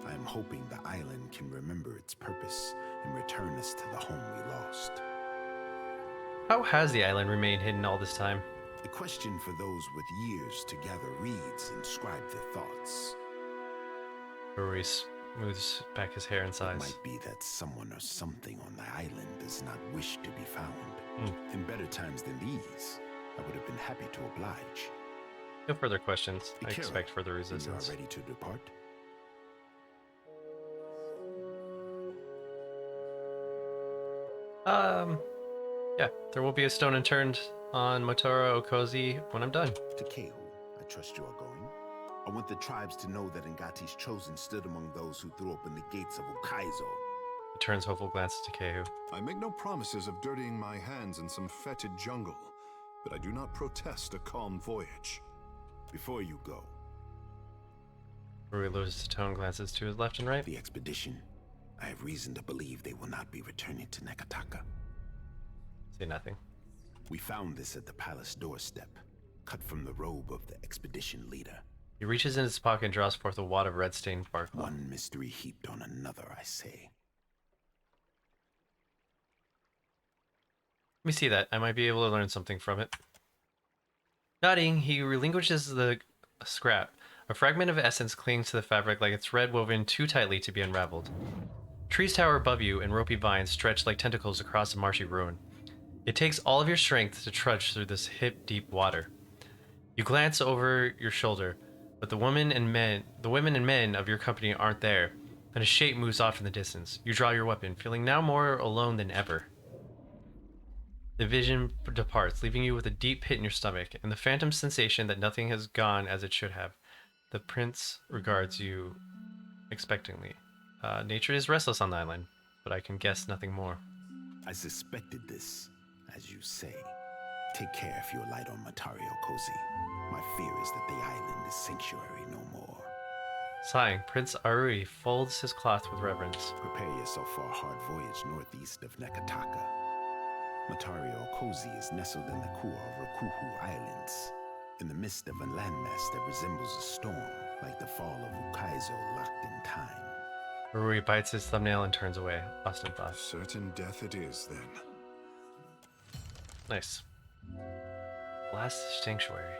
I am hoping the island can remember its purpose and return us to the home we lost. How has the island remained hidden all this time? A question for those with years to gather reeds and scribe their thoughts. Rory smooths back his hair and sighs. It might be that someone or something on the island does not wish to be found. In better times than these, I would have been happy to oblige. No further questions. I Akira, expect further You resistance. are ready to depart? Yeah, there will be a stone unturned on Motoro Okozi when I'm done. To Kehu, I trust you are going. I want the tribes to know that Ngati's chosen stood among those who threw open the gates of Ukaizo. He turns hopeful glances to Kehu. I make no promises of dirtying my hands in some fetid jungle, but I do not protest a calm voyage. Before you go, Rory lowers his tone, glances to his left and right. the expedition, I have reason to believe they will not be returning to Nekataka. Say nothing. We found this at the palace doorstep, cut from the robe of the expedition leader. He reaches in his pocket and draws forth a wad of red-stained bark. One mystery heaped on another, I say. Let me see that. I might be able to learn something from it. Nodding, he relinquishes the scrap. A fragment of essence clings to the fabric like a thread woven too tightly to be unraveled. Trees tower above you, and ropey vines stretch like tentacles across the marshy ruin. It takes all of your strength to trudge through this hip-deep water. You glance over your shoulder, but the women and men of your company aren't there. Then a shape moves off in the distance. You draw your weapon, feeling now more alone than ever. The vision departs, leaving you with a deep pit in your stomach, and the phantom sensation that nothing has gone as it should have. The prince regards you expectantly. Nature is restless on the island, but I can guess nothing more. I suspected this, as you say. Take care if you alight on Matario Cozy. My fear is that the island is sanctuary no more. Sighing, Prince Arui folds his cloth with reverence. Prepare yourself for a hard voyage northeast of Nekataka. Matario Cozy is nestled in the core of Rokuhu Islands, in the midst of a landmass that resembles a storm, like the fall of Ukaizo locked in time. Arui bites his thumbnail and turns away. Lost in thought. Certain death it is, then. Nice. Last sanctuary.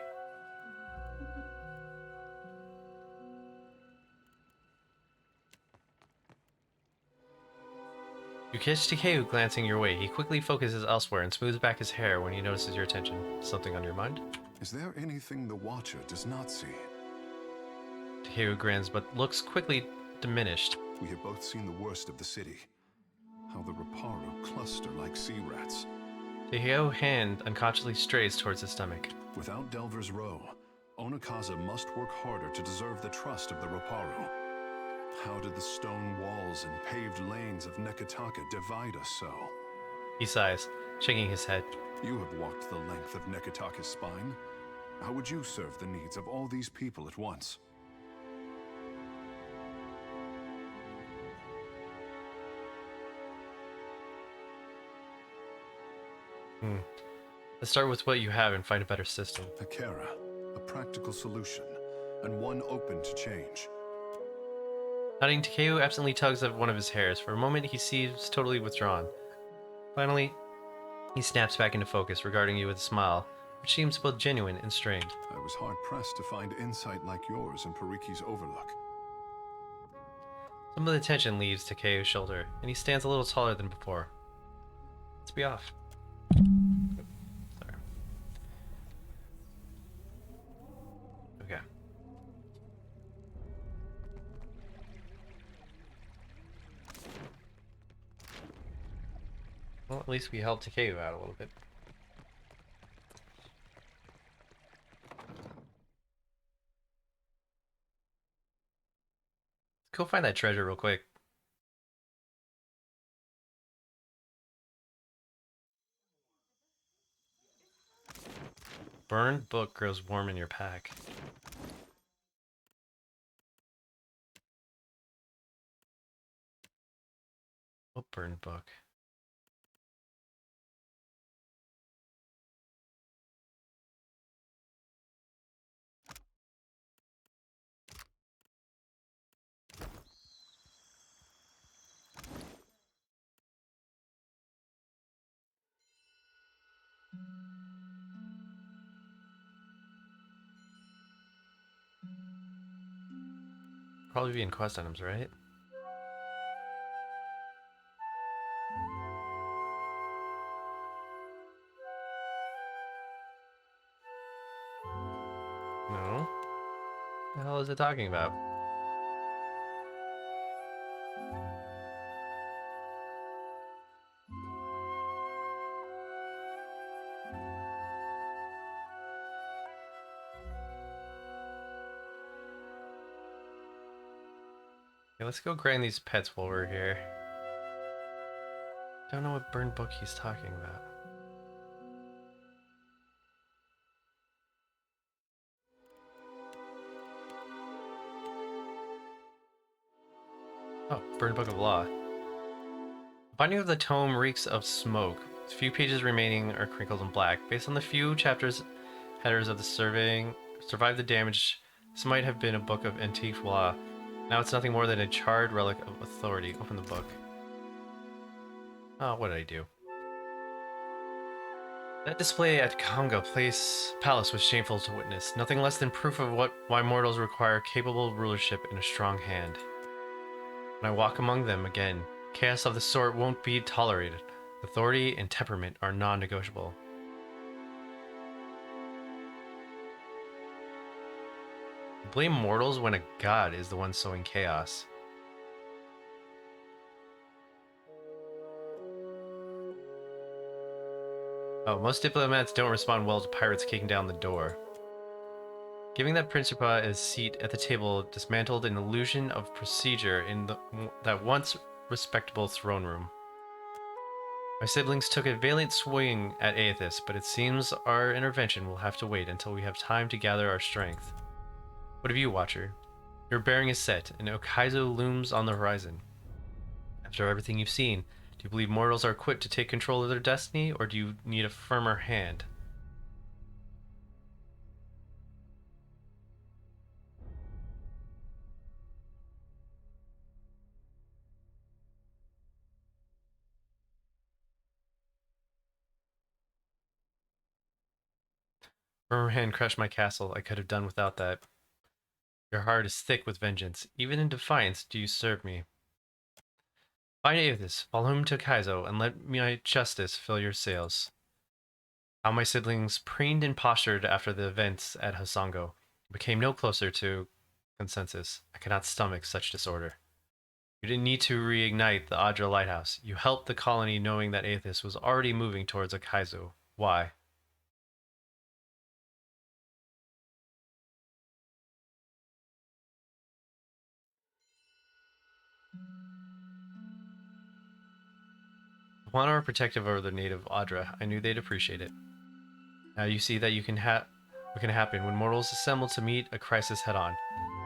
You catch Takeu glancing your way. He quickly focuses elsewhere and smooths back his hair when he notices your attention. Something on your mind? Is there anything the Watcher does not see? Takeu grins, but looks quickly diminished. We have both seen the worst of the city. How the Reparo cluster like sea rats. Takeu's hand unconsciously strays towards his stomach. Without Delver's Row, Onakaza must work harder to deserve the trust of the Reparo. How did the stone walls and paved lanes of Nekataka divide us so? He sighs, shaking his head. You have walked the length of Nekataka's spine. How would you serve the needs of all these people at once? Let's start with what you have and find a better system. Akera, a practical solution, and one open to change. Nodding, Takeu absently tugs at one of his hairs. For a moment, he seems totally withdrawn. Finally, he snaps back into focus, regarding you with a smile, which seems both genuine and strained. I was hard-pressed to find insight like yours in Pariki's Overlook. Some of the tension leaves Takeu's shoulder, and he stands a little taller than before. Let's be off. Sorry. Okay. Well, at least we helped Takeu out a little bit. Let's go find that treasure real quick. Burned book grows warm in your pack. What burned book? Probably be in quest items, right? No? What the hell is it talking about? Okay, let's go grind these pets while we're here. Don't know what burned book he's talking about. Oh, burned book of law. The binding of the tome reeks of smoke. A few pages remaining are crinkled and black. Based on the few chapters headers of the survive the damage, this might have been a book of antique law. Now it's nothing more than a charred relic of authority. Open the book. Oh, what did I do? That display at Kanga Palace was shameful to witness. Nothing less than proof of why mortals require capable rulership and a strong hand. When I walk among them again, chaos of the sort won't be tolerated. Authority and temperament are non-negotiable. Blame mortals when a god is the one sowing chaos. Oh, most diplomats don't respond well to pirates kicking down the door. Giving that Principa a seat at the table dismantled an illusion of procedure in that once respectable throne room. My siblings took a valiant swing at Aethys, but it seems our intervention will have to wait until we have time to gather our strength. What of you, Watcher? Your bearing is set, and Okaizo looms on the horizon. After everything you've seen, do you believe mortals are equipped to take control of their destiny, or do you need a firmer hand? Firmer hand crushed my castle. I could have done without that. Your heart is thick with vengeance. Even in defiance do you serve me. Find Aethys, follow him to Kaizo, and let my justice fill your sails. How my siblings preened and postured after the events at Hosango became no closer to consensus. I cannot stomach such disorder. You didn't need to reignite the Adra lighthouse. You helped the colony knowing that Aethys was already moving towards Akaizo. Why? While are protective over the native Adra, I knew they'd appreciate it. Now you see that what can happen when mortals assemble to meet a crisis head-on.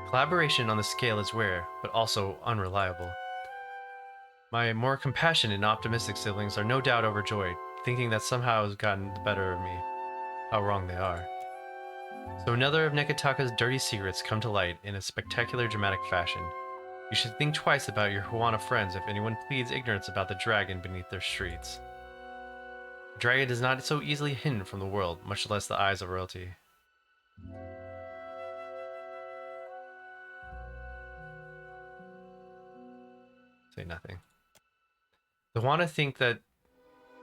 Collaboration on the scale is rare, but also unreliable. My more compassionate and optimistic siblings are no doubt overjoyed, thinking that somehow has gotten the better of me. How wrong they are. So another of Nekataka's dirty secrets come to light in a spectacular dramatic fashion. You should think twice about your Huana friends if anyone pleads ignorance about the dragon beneath their streets. The dragon is not so easily hidden from the world, much less the eyes of royalty. Say nothing. The Huana think that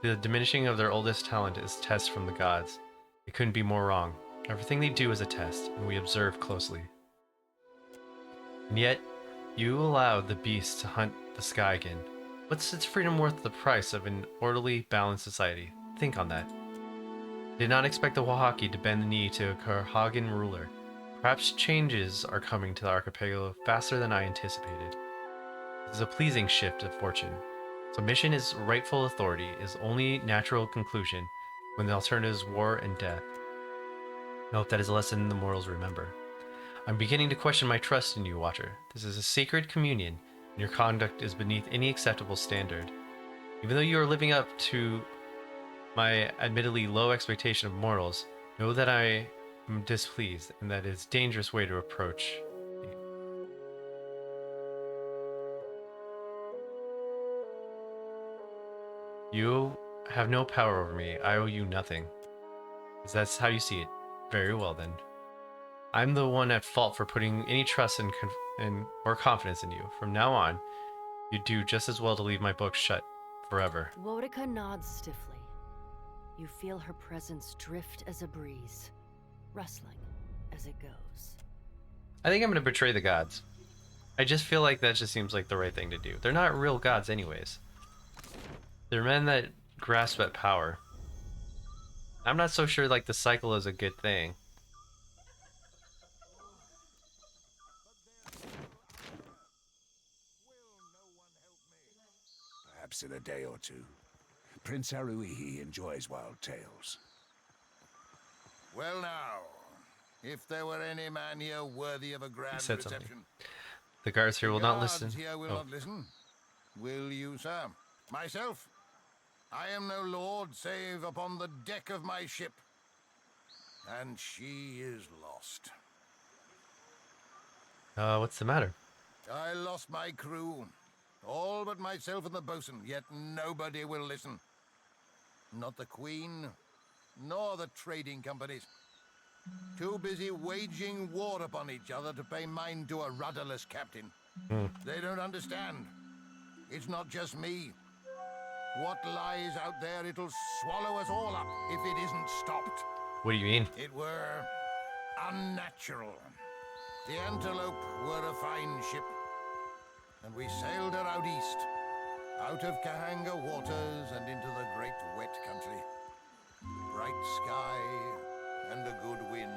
the diminishing of their oldest talent is test from the gods. It couldn't be more wrong. Everything they do is a test, and we observe closely. And yet, you allowed the beast to hunt the sky again. What's its freedom worth the price of an orderly, balanced society? Think on that. I did not expect the Wahaki to bend the knee to a Carhagan ruler. Perhaps changes are coming to the archipelago faster than I anticipated. This is a pleasing shift of fortune. Submission as rightful authority is only natural conclusion when the alternative is war and death. I hope that is a lesson the mortals remember. I'm beginning to question my trust in you, Watcher. This is a sacred communion, and your conduct is beneath any acceptable standard. Even though you are living up to my admittedly low expectation of mortals, know that I am displeased, and that it is a dangerous way to approach me. You have no power over me. I owe you nothing. If that's how you see it, very well then. I'm the one at fault for putting any trust or confidence in you. From now on, you do just as well to leave my book shut forever. Wodika nods stiffly. You feel her presence drift as a breeze, rustling as it goes. I think I'm going to betray the gods. I just feel like that just seems like the right thing to do. They're not real gods anyways. They're men that grasp at power. I'm not so sure like the cycle is a good thing. Perhaps in a day or two. Prince Aruihi enjoys wild tales. Well now, if there were any man here worthy of a grand He said reception... something. The guards here will not listen. Here will not listen. Will you, sir? Myself? I am no lord save upon the deck of my ship. And she is lost. What's the matter? I lost my crew. All but myself and the bosun, yet nobody will listen. Not the Queen, nor the trading companies. Too busy waging war upon each other to pay mind to a rudderless captain. They don't understand. It's not just me. What lies out there, it'll swallow us all up if it isn't stopped. What do you mean? It were unnatural. The Antelope were a fine ship, and we sailed her out east, out of Kahanga waters and into the great wet country. bright sky, and a good wind.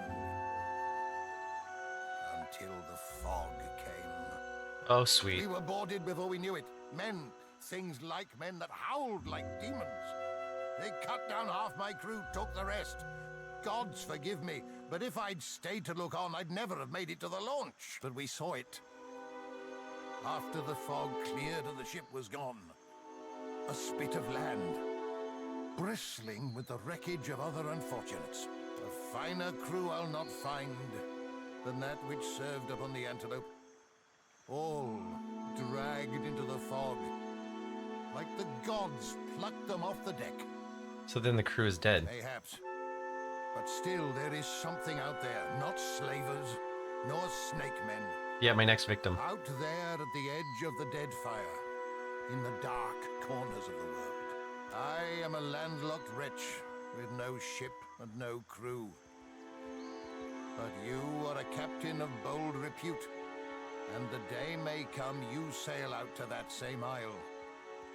Until the fog came. Oh, sweet. We were boarded before we knew it. Men, things like men that howled like demons. They cut down half my crew, took the rest. Gods forgive me, but if I'd stayed to look on, I'd never have made it to the launch. But we saw it. After the fog cleared and the ship was gone, a spit of land, bristling with the wreckage of other unfortunates. A finer crew I'll not find than that which served upon the Antelope. All dragged into the fog, like the gods plucked them off the deck. So then the crew is dead. Mayhaps. But still there is something out there, not slavers, nor snake men. Yeah, my next victim. Out there at the edge of the Deadfire, in the dark corners of the world. I am a landlocked wretch with no ship and no crew. But you are a captain of bold repute, and the day may come you sail out to that same isle,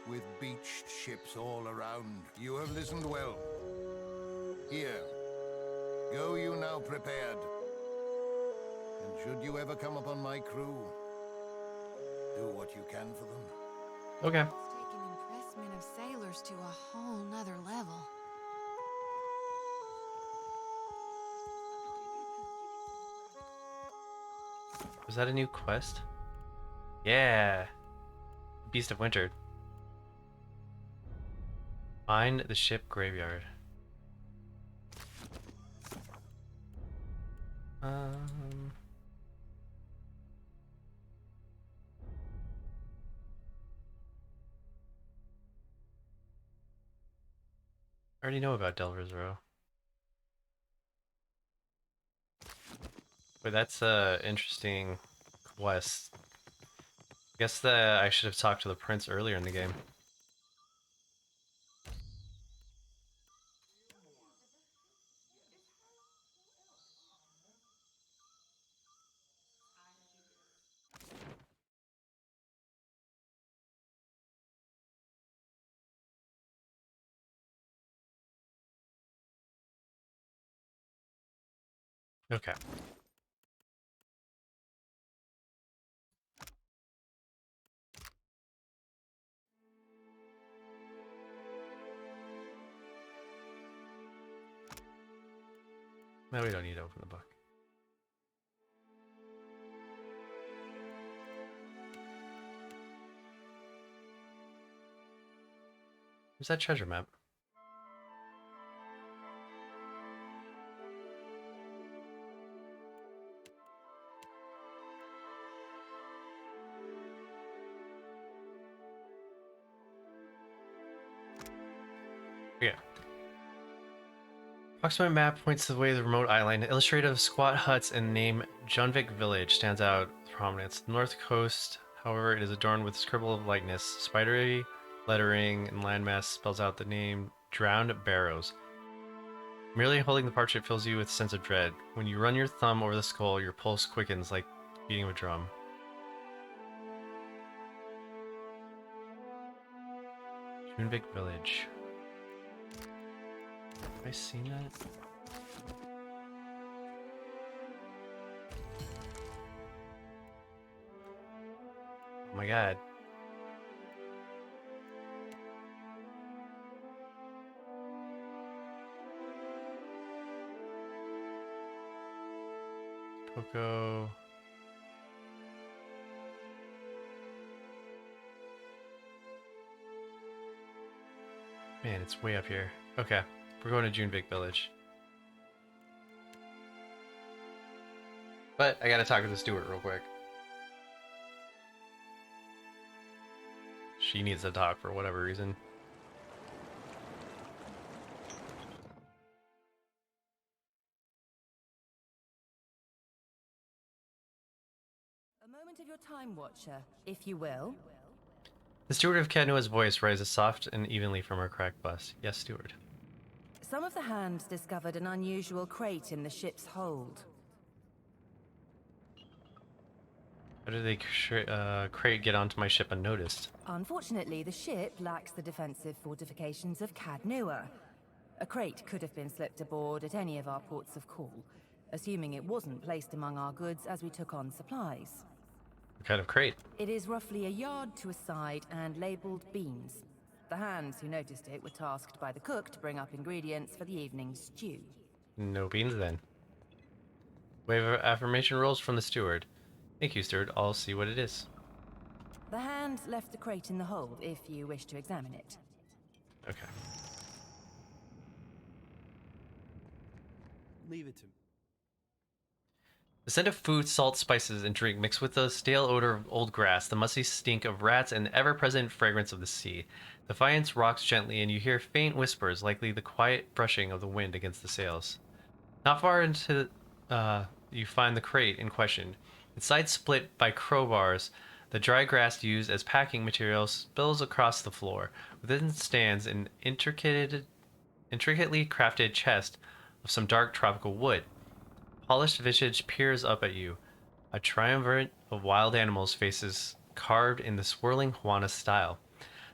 with beached ships all around. You have listened well. Here, go you now prepared. And should you ever come upon my crew, do what you can for them. Okay. It's taken impressment of sailors to a whole nother level. Was that a new quest? Yeah. Beast of Winter. Find the ship graveyard. I already know about Delver's Row. But that's a interesting quest. I guess I should have talked to the prince earlier in the game. Okay. Now we don't need to open the book. Where's that treasure map? Yeah. Approximate map points to the way to the remote island. Illustrative squat huts and name Junvik village stands out with prominence. The north coast, however, it is adorned with scribble of likeness. Spidery lettering and landmass spells out the name Drowned Barrows. Merely holding the parchment fills you with a sense of dread. When you run your thumb over the skull, your pulse quickens like beating of a drum. Junvik village. Have I seen that? Oh my god. Coco. Man, it's way up here. Okay. We're going to Junvik Village. But I gotta talk to the steward real quick. She needs to talk for whatever reason. A moment of your time, Watcher, if you will. The steward of Kadnua's voice rises soft and evenly from her cracked bust. Yes, steward. Some of the hands discovered an unusual crate in the ship's hold. How did the crate get onto my ship unnoticed? Unfortunately, the ship lacks the defensive fortifications of Kadnua. A crate could have been slipped aboard at any of our ports of call, assuming it wasn't placed among our goods as we took on supplies. What kind of crate? It is roughly a yard to a side and labeled beans. The hands who noticed it were tasked by the cook to bring up ingredients for the evening's stew. No beans then. Wave of affirmation rolls from the steward. Thank you, steward. I'll see what it is. The hands left the crate in the hold if you wish to examine it. Okay. Leave it to me. The scent of food, salt, spices, and drink mixed with the stale odor of old grass, the musty stink of rats, and the ever-present fragrance of the sea. Defiance rocks gently, and you hear faint whispers, likely the quiet brushing of the wind against the sails. Not far into, you find the crate in question. Its sides split by crowbars. The dry grass used as packing material spills across the floor. Within stands an intricately crafted chest of some dark tropical wood. Polished visage peers up at you. A triumvirate of wild animals' faces carved in the swirling Juana style.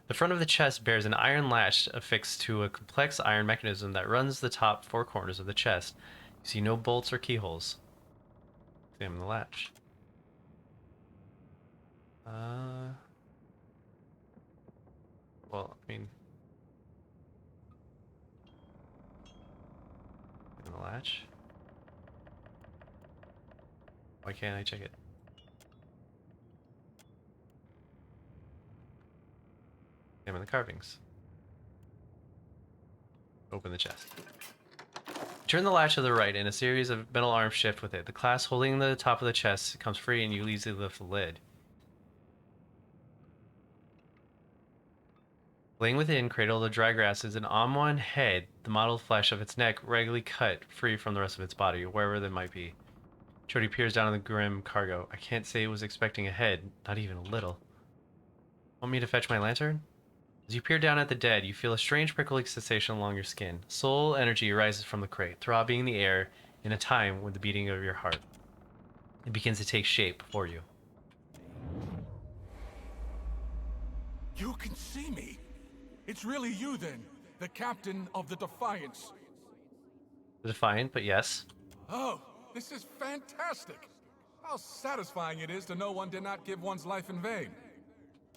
The front of the chest bears an iron latch affixed to a complex iron mechanism that runs the top four corners of the chest. You see no bolts or keyholes. Examine the latch. Well, I mean... In the latch? Why can't I check it? Examine the carvings. Open the chest. Turn the latch to the right and a series of metal arms shift with it. The clasp holding the top of the chest comes free and you easily lift the lid. Laying within, cradle the dry grass is an Amwan head, the mottled flesh of its neck regularly cut free from the rest of its body, wherever that might be. Jody peers down on the grim cargo. I can't say it was expecting a head, not even a little. Want me to fetch my lantern? As you peer down at the dead, you feel a strange prickling sensation along your skin. Soul energy rises from the crate, throbbing in the air in a time with the beating of your heart. It begins to take shape for you. You can see me? It's really you then, the captain of the Defiance. The Defiant, but yes. Oh, this is fantastic! How satisfying it is to know one did not give one's life in vain.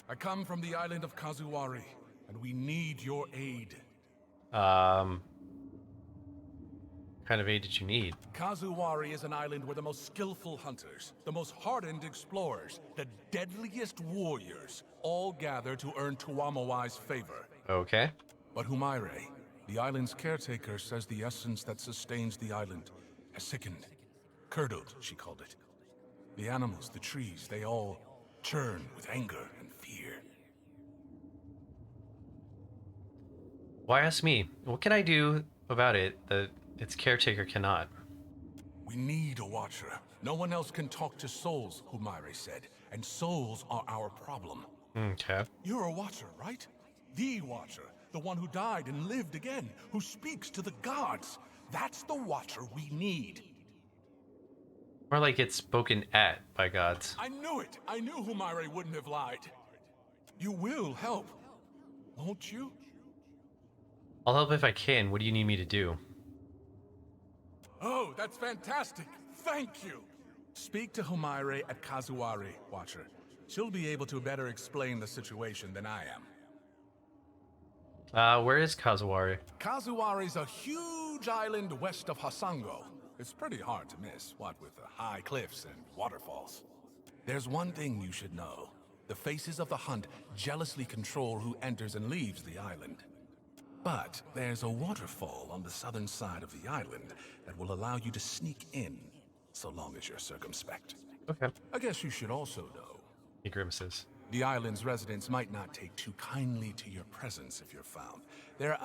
I come from the island of Kazuwari, and we need your aid. What kind of aid did you need? Kazuwari is an island where the most skillful hunters, the most hardened explorers, the deadliest warriors, all gather to earn Tuamawai's favor. Okay. But Humaire, the island's caretaker, says the essence that sustains the island has sickened. Curdled, she called it. The animals, the trees, they all churn with anger and fear. Why ask me? What can I do about it that its caretaker cannot? We need a watcher. No one else can talk to souls, Humaire said. And souls are our problem. Okay. You're a watcher, right? The watcher. The one who died and lived again. Who speaks to the gods. That's the watcher we need. More like it's spoken at by gods. I knew it! I knew Humaire wouldn't have lied. You will help, won't you? I'll help if I can. What do you need me to do? Oh, that's fantastic! Thank you! Speak to Humaire at Kazuwari, Watcher. She'll be able to better explain the situation than I am. Where is Kazuwari? Kazuwari's a huge island west of Hasango. It's pretty hard to miss, what with the high cliffs and waterfalls. There's one thing you should know. The faces of the hunt jealously control who enters and leaves the island. But there's a waterfall on the southern side of the island that will allow you to sneak in, so long as you're circumspect. Okay. I guess you should also know. He grimaces. The island's residents might not take too kindly to your presence if you're found. They're,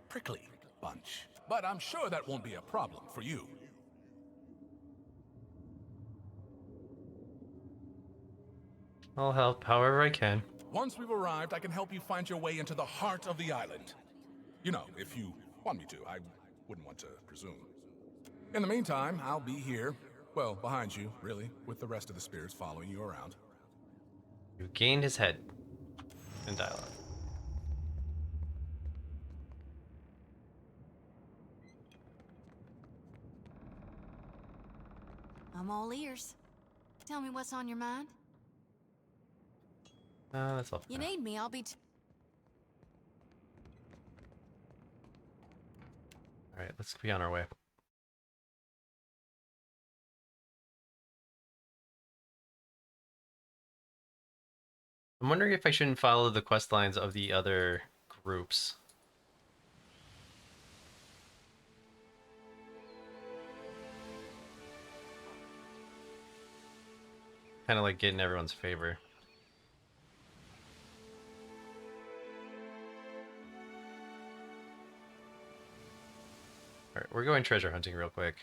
prickly bunch. But I'm sure that won't be a problem for you. I'll help however I can. Once we've arrived, I can help you find your way into the heart of the island. You know, if you want me to. I wouldn't want to presume. In the meantime, I'll be here. Well, behind you, really, with the rest of the spirits following you around. You gained his head in dialogue. I'm all ears. Tell me what's on your mind. That's all. You need me, I'll be All right, let's be on our way. I'm wondering if I shouldn't follow the quest lines of the other groups. Kind of like getting everyone's favor. Alright, we're going treasure hunting real quick.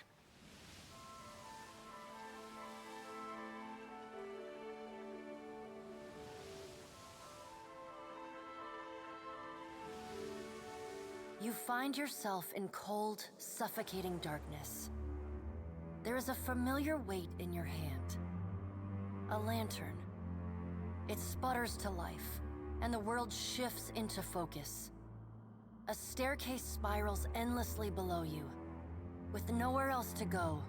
You find yourself in cold, suffocating darkness. There is a familiar weight in your hand. A lantern. It sputters to life, and the world shifts into focus. A staircase spirals endlessly below you. With nowhere else to go,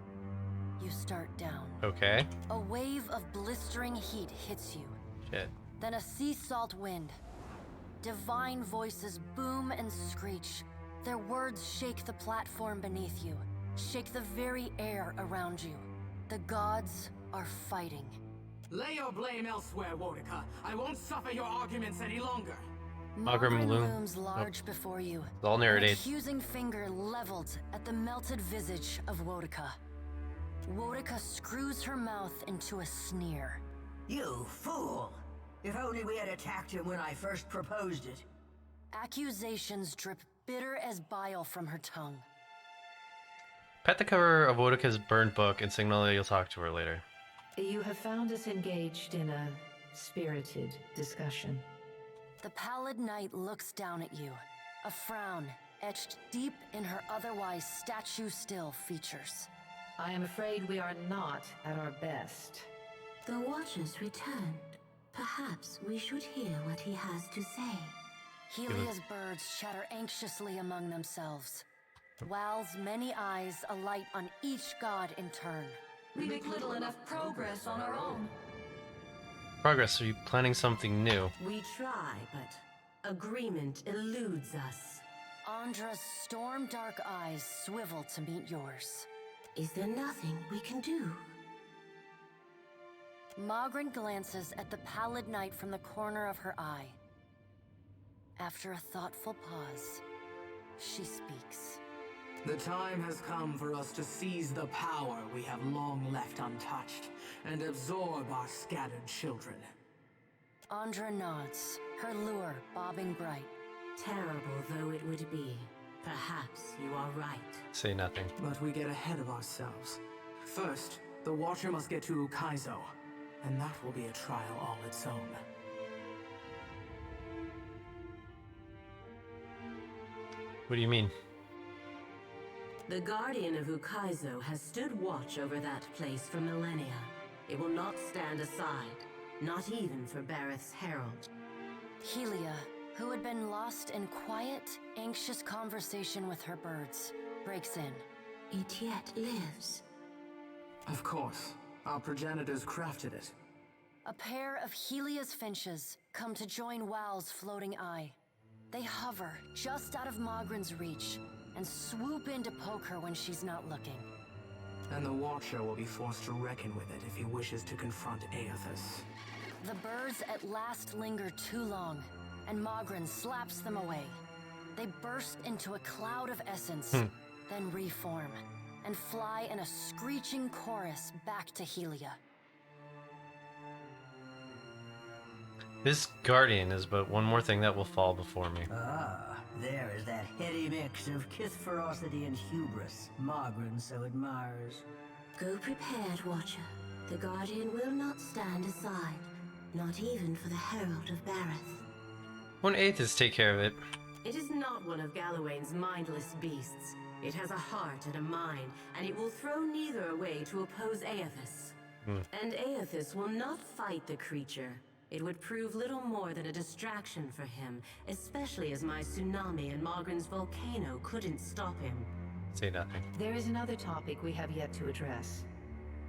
you start down. Okay. A wave of blistering heat hits you. Shit. Then a sea salt wind. Divine voices boom and screech. Their words shake the platform beneath you, shake the very air around you. The gods are fighting. Lay your blame elsewhere, Wodika. I won't suffer your arguments any longer. Magrim looms large before you. All narrated. An accusing finger leveled at the melted visage of Wodika. Wodika screws her mouth into a sneer. You fool! If only we had attacked him when I first proposed it. Accusations drip bitter as bile from her tongue. Pet the cover of Wodika's burned book and signal that you'll talk to her later. You have found us engaged in a spirited discussion. The pallid knight looks down at you, a frown etched deep in her otherwise statue-still features. I am afraid we are not at our best. The Watcher's returned. Perhaps we should hear what he has to say. Helia's birds chatter anxiously among themselves. Wal's many eyes alight on each god in turn. We make little enough progress on our own. Progress, are you planning something new? We try, but agreement eludes us. Andra's storm-dark eyes swivel to meet yours. Is there nothing we can do? Magrin glances at the pallid knight from the corner of her eye. After a thoughtful pause, she speaks. The time has come for us to seize the power we have long left untouched and absorb our scattered children. Andra nods, her lure bobbing bright. Terrible though it would be, perhaps you are right. Say nothing. But we get ahead of ourselves. First, the Watcher must get to Ukaizo, and that will be a trial all its own. What do you mean? The Guardian of Ukaizo has stood watch over that place for millennia. It will not stand aside, not even for Bareth's herald. Helia, who had been lost in quiet, anxious conversation with her birds, breaks in. It yet lives. Of course. Our progenitors crafted it. A pair of Helia's finches come to join Wal's floating eye. They hover just out of Magrin's reach and swoop in to poke her when she's not looking. And the Watcher will be forced to reckon with it if he wishes to confront Aethys. The birds at last linger too long, and Magrin slaps them away. They burst into a cloud of essence, then reform, and fly in a screeching chorus back to Helia. This Guardian is but one more thing that will fall before me. Ah, there is that heady mix of kith ferocity and hubris Magrin so admires. Go prepared, Watcher. The Guardian will not stand aside, not even for the Herald of Bareth. Won't Aethys take care of it? It is not one of Galawain's mindless beasts. It has a heart and a mind, and it will throw neither away to oppose Aethys. And Aethys will not fight the creature. It would prove little more than a distraction for him, especially as my tsunami and Magrin's volcano couldn't stop him. Say nothing. There is another topic we have yet to address.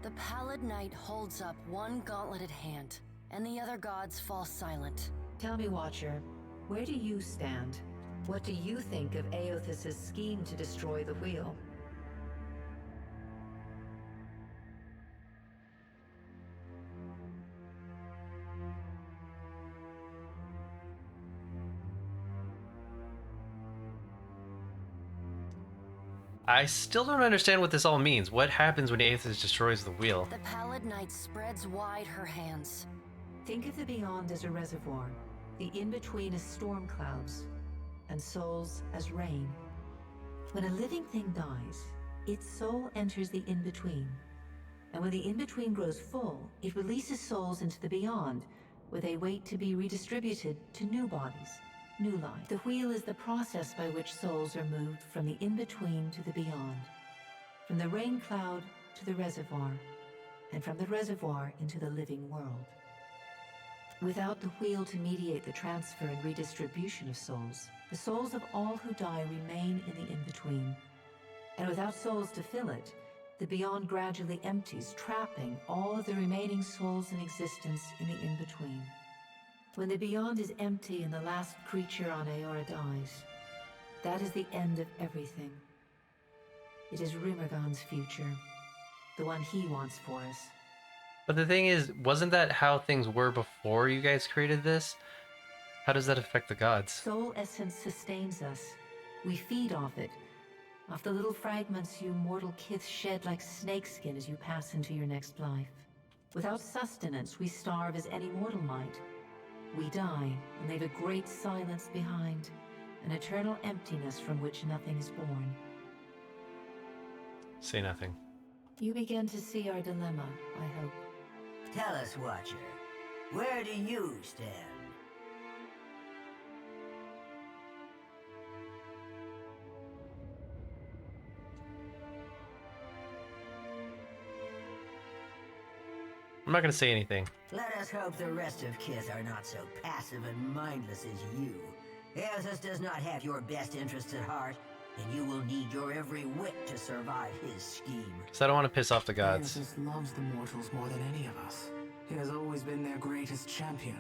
The Pallid Knight holds up one gauntleted hand, and the other gods fall silent. Tell me, Watcher, where do you stand? What do you think of Aothis' scheme to destroy the wheel? I still don't understand what this all means. What happens when Aethys destroys the wheel? The Pallid Knight spreads wide her hands. Think of the beyond as a reservoir, the in-between as storm clouds, and souls as rain. When a living thing dies, its soul enters the in-between. And when the in-between grows full, it releases souls into the beyond, where they wait to be redistributed to new bodies, new life. The wheel is the process by which souls are moved from the in-between to the beyond, from the rain cloud to the reservoir, and from the reservoir into the living world. Without the wheel to mediate the transfer and redistribution of souls, the souls of all who die remain in the in-between. And without souls to fill it, the beyond gradually empties, trapping all of the remaining souls in existence in the in-between. When the beyond is empty and the last creature on Aora dies, that is the end of everything. It is Rimergon's future, the one he wants for us. But the thing is, wasn't that how things were before you guys created this? How does that affect the gods? Soul essence sustains us. We feed off it, off the little fragments you mortal kith shed like snakeskin as you pass into your next life. Without sustenance, we starve as any mortal might. We die and leave a great silence behind, an eternal emptiness from which nothing is born. Say nothing. You begin to see our dilemma, I hope. Tell us, Watcher, where do you stand? I'm not gonna say anything. Let us hope the rest of Kith are not so passive and mindless as you. Aothis does not have your best interests at heart, and you will need your every wit to survive his scheme. Because I don't want to piss off the gods. Aothis loves the mortals more than any of us. He has always been their greatest champion.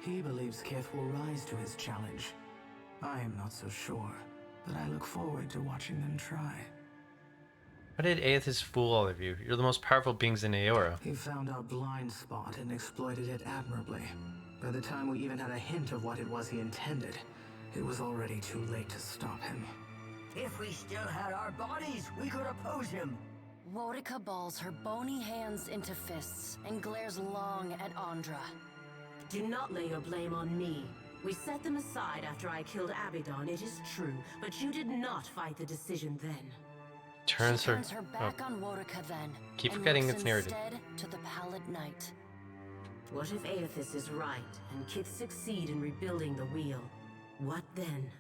He believes Kith will rise to his challenge. I am not so sure, but I look forward to watching them try. How did Aethys fool all of you? You're the most powerful beings in Aora. He found our blind spot and exploited it admirably. By the time we even had a hint of what it was he intended, it was already too late to stop him. If we still had our bodies, we could oppose him. Wodica balls her bony hands into fists and glares long at Andra. Do not lay your blame on me. We set them aside after I killed Abaddon, it is true, but you did not fight the decision then. Turns her back on Wodica then. Keep and forgetting looks it's narrated. Instead to the Pallid Knight. What if Aothis is right, and Kith succeed in rebuilding the wheel? What then?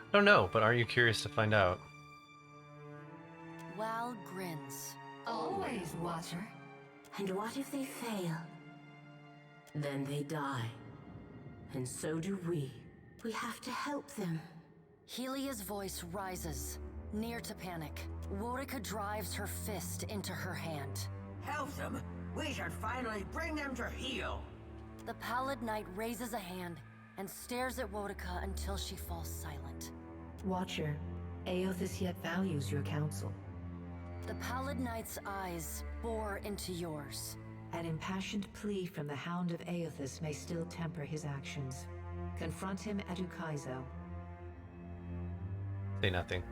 I don't know, but aren't you curious to find out? Wal grins. Always, Watcher. And what if they fail? Then they die. And so do we. We have to help them. Helia's voice rises, near to panic. Wodica drives her fist into her hand. Help them! We should finally bring them to heel! The Pallid Knight raises a hand and stares at Wodica until she falls silent. Watcher, Aothis yet values your counsel. The Pallid Knight's eyes bore into yours. An impassioned plea from the Hound of Aothis may still temper his actions. Confront him at Ukaizo. Say nothing.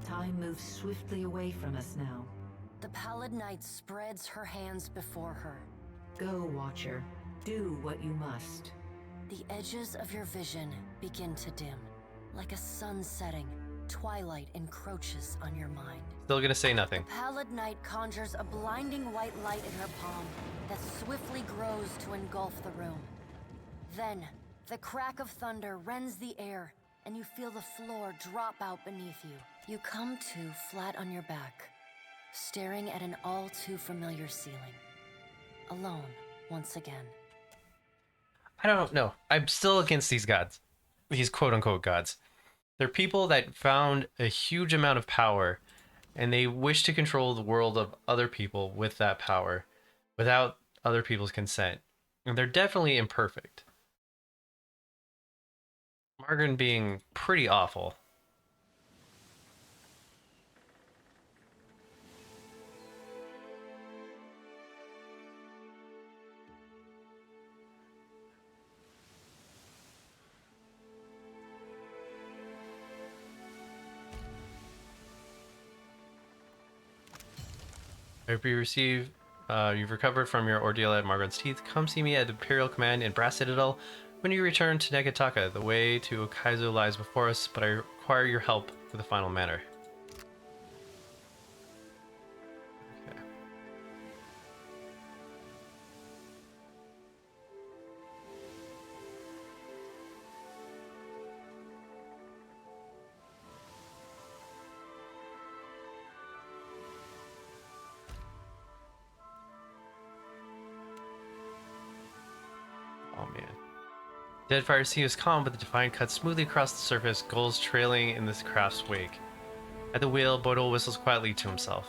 Time moves swiftly away from us now. The Pallid Knight spreads her hands before her. Go, Watcher. Do what you must. The edges of your vision begin to dim. Like a sun setting, twilight encroaches on your mind. Still gonna say nothing. The Pallid Knight conjures a blinding white light in her palm that swiftly grows to engulf the room. Then, the crack of thunder rends the air, and you feel the floor drop out beneath you. You come to flat on your back, staring at an all too familiar ceiling. Alone, once again. I don't know. I'm still against these gods. these quote-unquote gods. They're people that found a huge amount of power, and they wish to control the world of other people with that power, without other people's consent. And they're definitely imperfect. Margaret being pretty awful. If you've recovered from your ordeal at Margaret's Teeth, come see me at Imperial Command in Brass Citadel when you return to Negataka. The way to Okaizo lies before us, but I require your help for the final matter. Okay. Oh man. Deadfire sea is calm, but the Defiant cuts smoothly across the surface, gulls trailing in this craft's wake. At the wheel, Bodil whistles quietly to himself.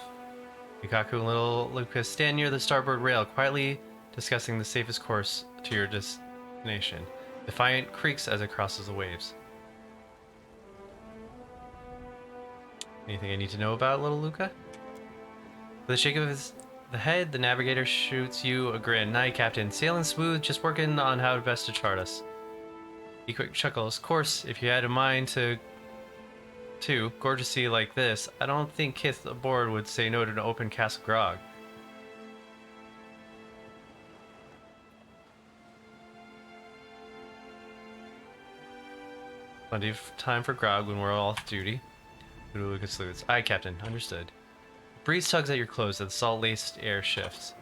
Yukaku and little Lucas stand near the starboard rail, quietly discussing the safest course to your destination. Defiant creaks as it crosses the waves. Anything I need to know about little Luca? With a shake of the head, the navigator shoots you a grin. "Night, Captain. Sailing smooth, just working on how best to chart us." He quick chuckles. "Of course, if you had a mind to gorgeous sea like this, I don't think Kith aboard would say no to an open Castle Grog." Plenty of time for grog when we're all off duty. Lucas salutes. "Aye, Captain. Understood." Breeze tugs at your clothes as the salt-laced air shifts.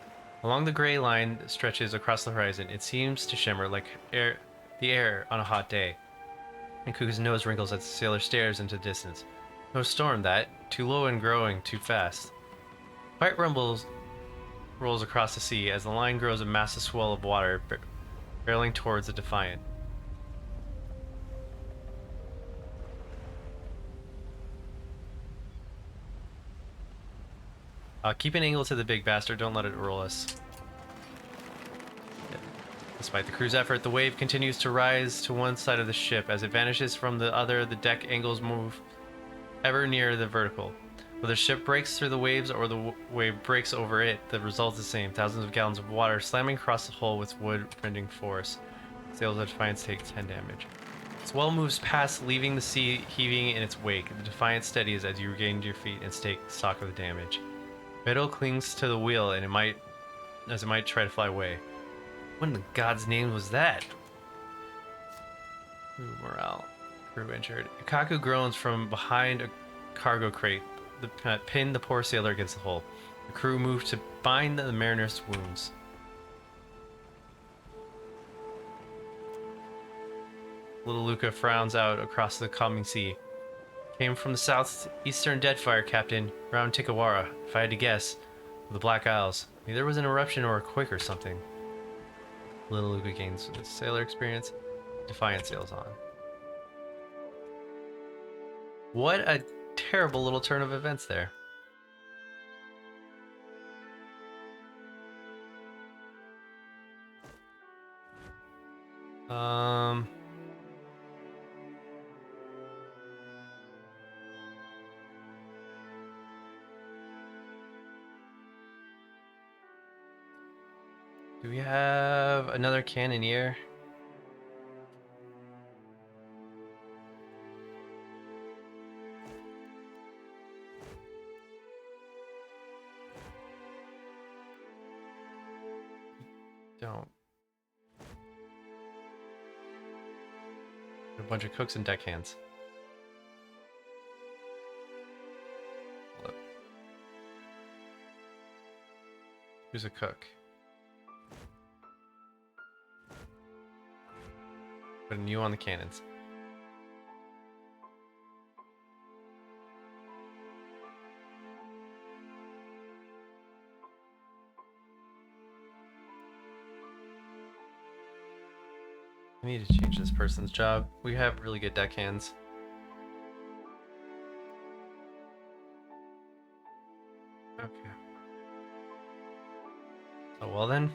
Along the gray line that stretches across the horizon, it seems to shimmer like the air on a hot day. And Kuka's nose wrinkles as the sailor stares into the distance. No storm, that. Too low and growing too fast. Quiet rumbles rolls across the sea as the line grows a massive swell of water barreling towards the Defiant. Keep an angle to the big bastard, don't let it roll us. Despite the crew's effort, the wave continues to rise to one side of the ship. As it vanishes from the other, the deck angles move ever nearer the vertical. Whether the ship breaks through the waves or the wave breaks over it, the result is the same. Thousands of gallons of water slamming across the hull with wood-rending force. Sails of Defiance take 10 damage. Swell moves past, leaving the sea heaving in its wake. The Defiant steadies as you regain your feet and take stock of the damage. Beto clings to the wheel and it might try to fly away. What in the god's name was that? Crew morale. Crew injured. Yukaku groans from behind a cargo crate, pinned the poor sailor against the hull. The crew moved to bind the mariner's wounds. Little Luca frowns out across the calming sea. "Came from the southeastern Deadfire, Captain, around Tikawara, if I had to guess, with the Black Isles. Maybe there was an eruption or a quake or something." Little Luca gains sailor experience. Defiant sails on. What a terrible little turn of events there. Do we have another cannoneer? Don't. A bunch of cooks and deckhands. Look. Who's a cook? Putting you on the cannons. I need to change this person's job. We have really good deckhands. Okay. Oh, well then.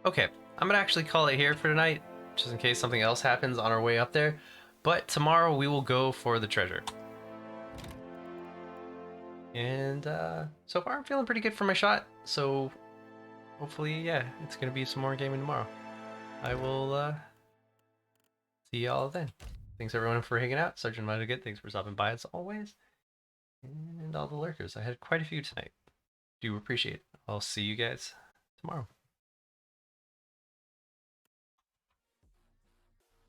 Okay, I'm gonna actually call it here for tonight, just in case something else happens on our way up there. But tomorrow we will go for the treasure. And so far I'm feeling pretty good for my shot, so hopefully, yeah, it's gonna be some more gaming tomorrow. I will see y'all then. Thanks everyone for hanging out. Sergeant Might Good, thanks for stopping by as always. And all the lurkers. I had quite a few tonight. Do appreciate it. I'll see you guys tomorrow.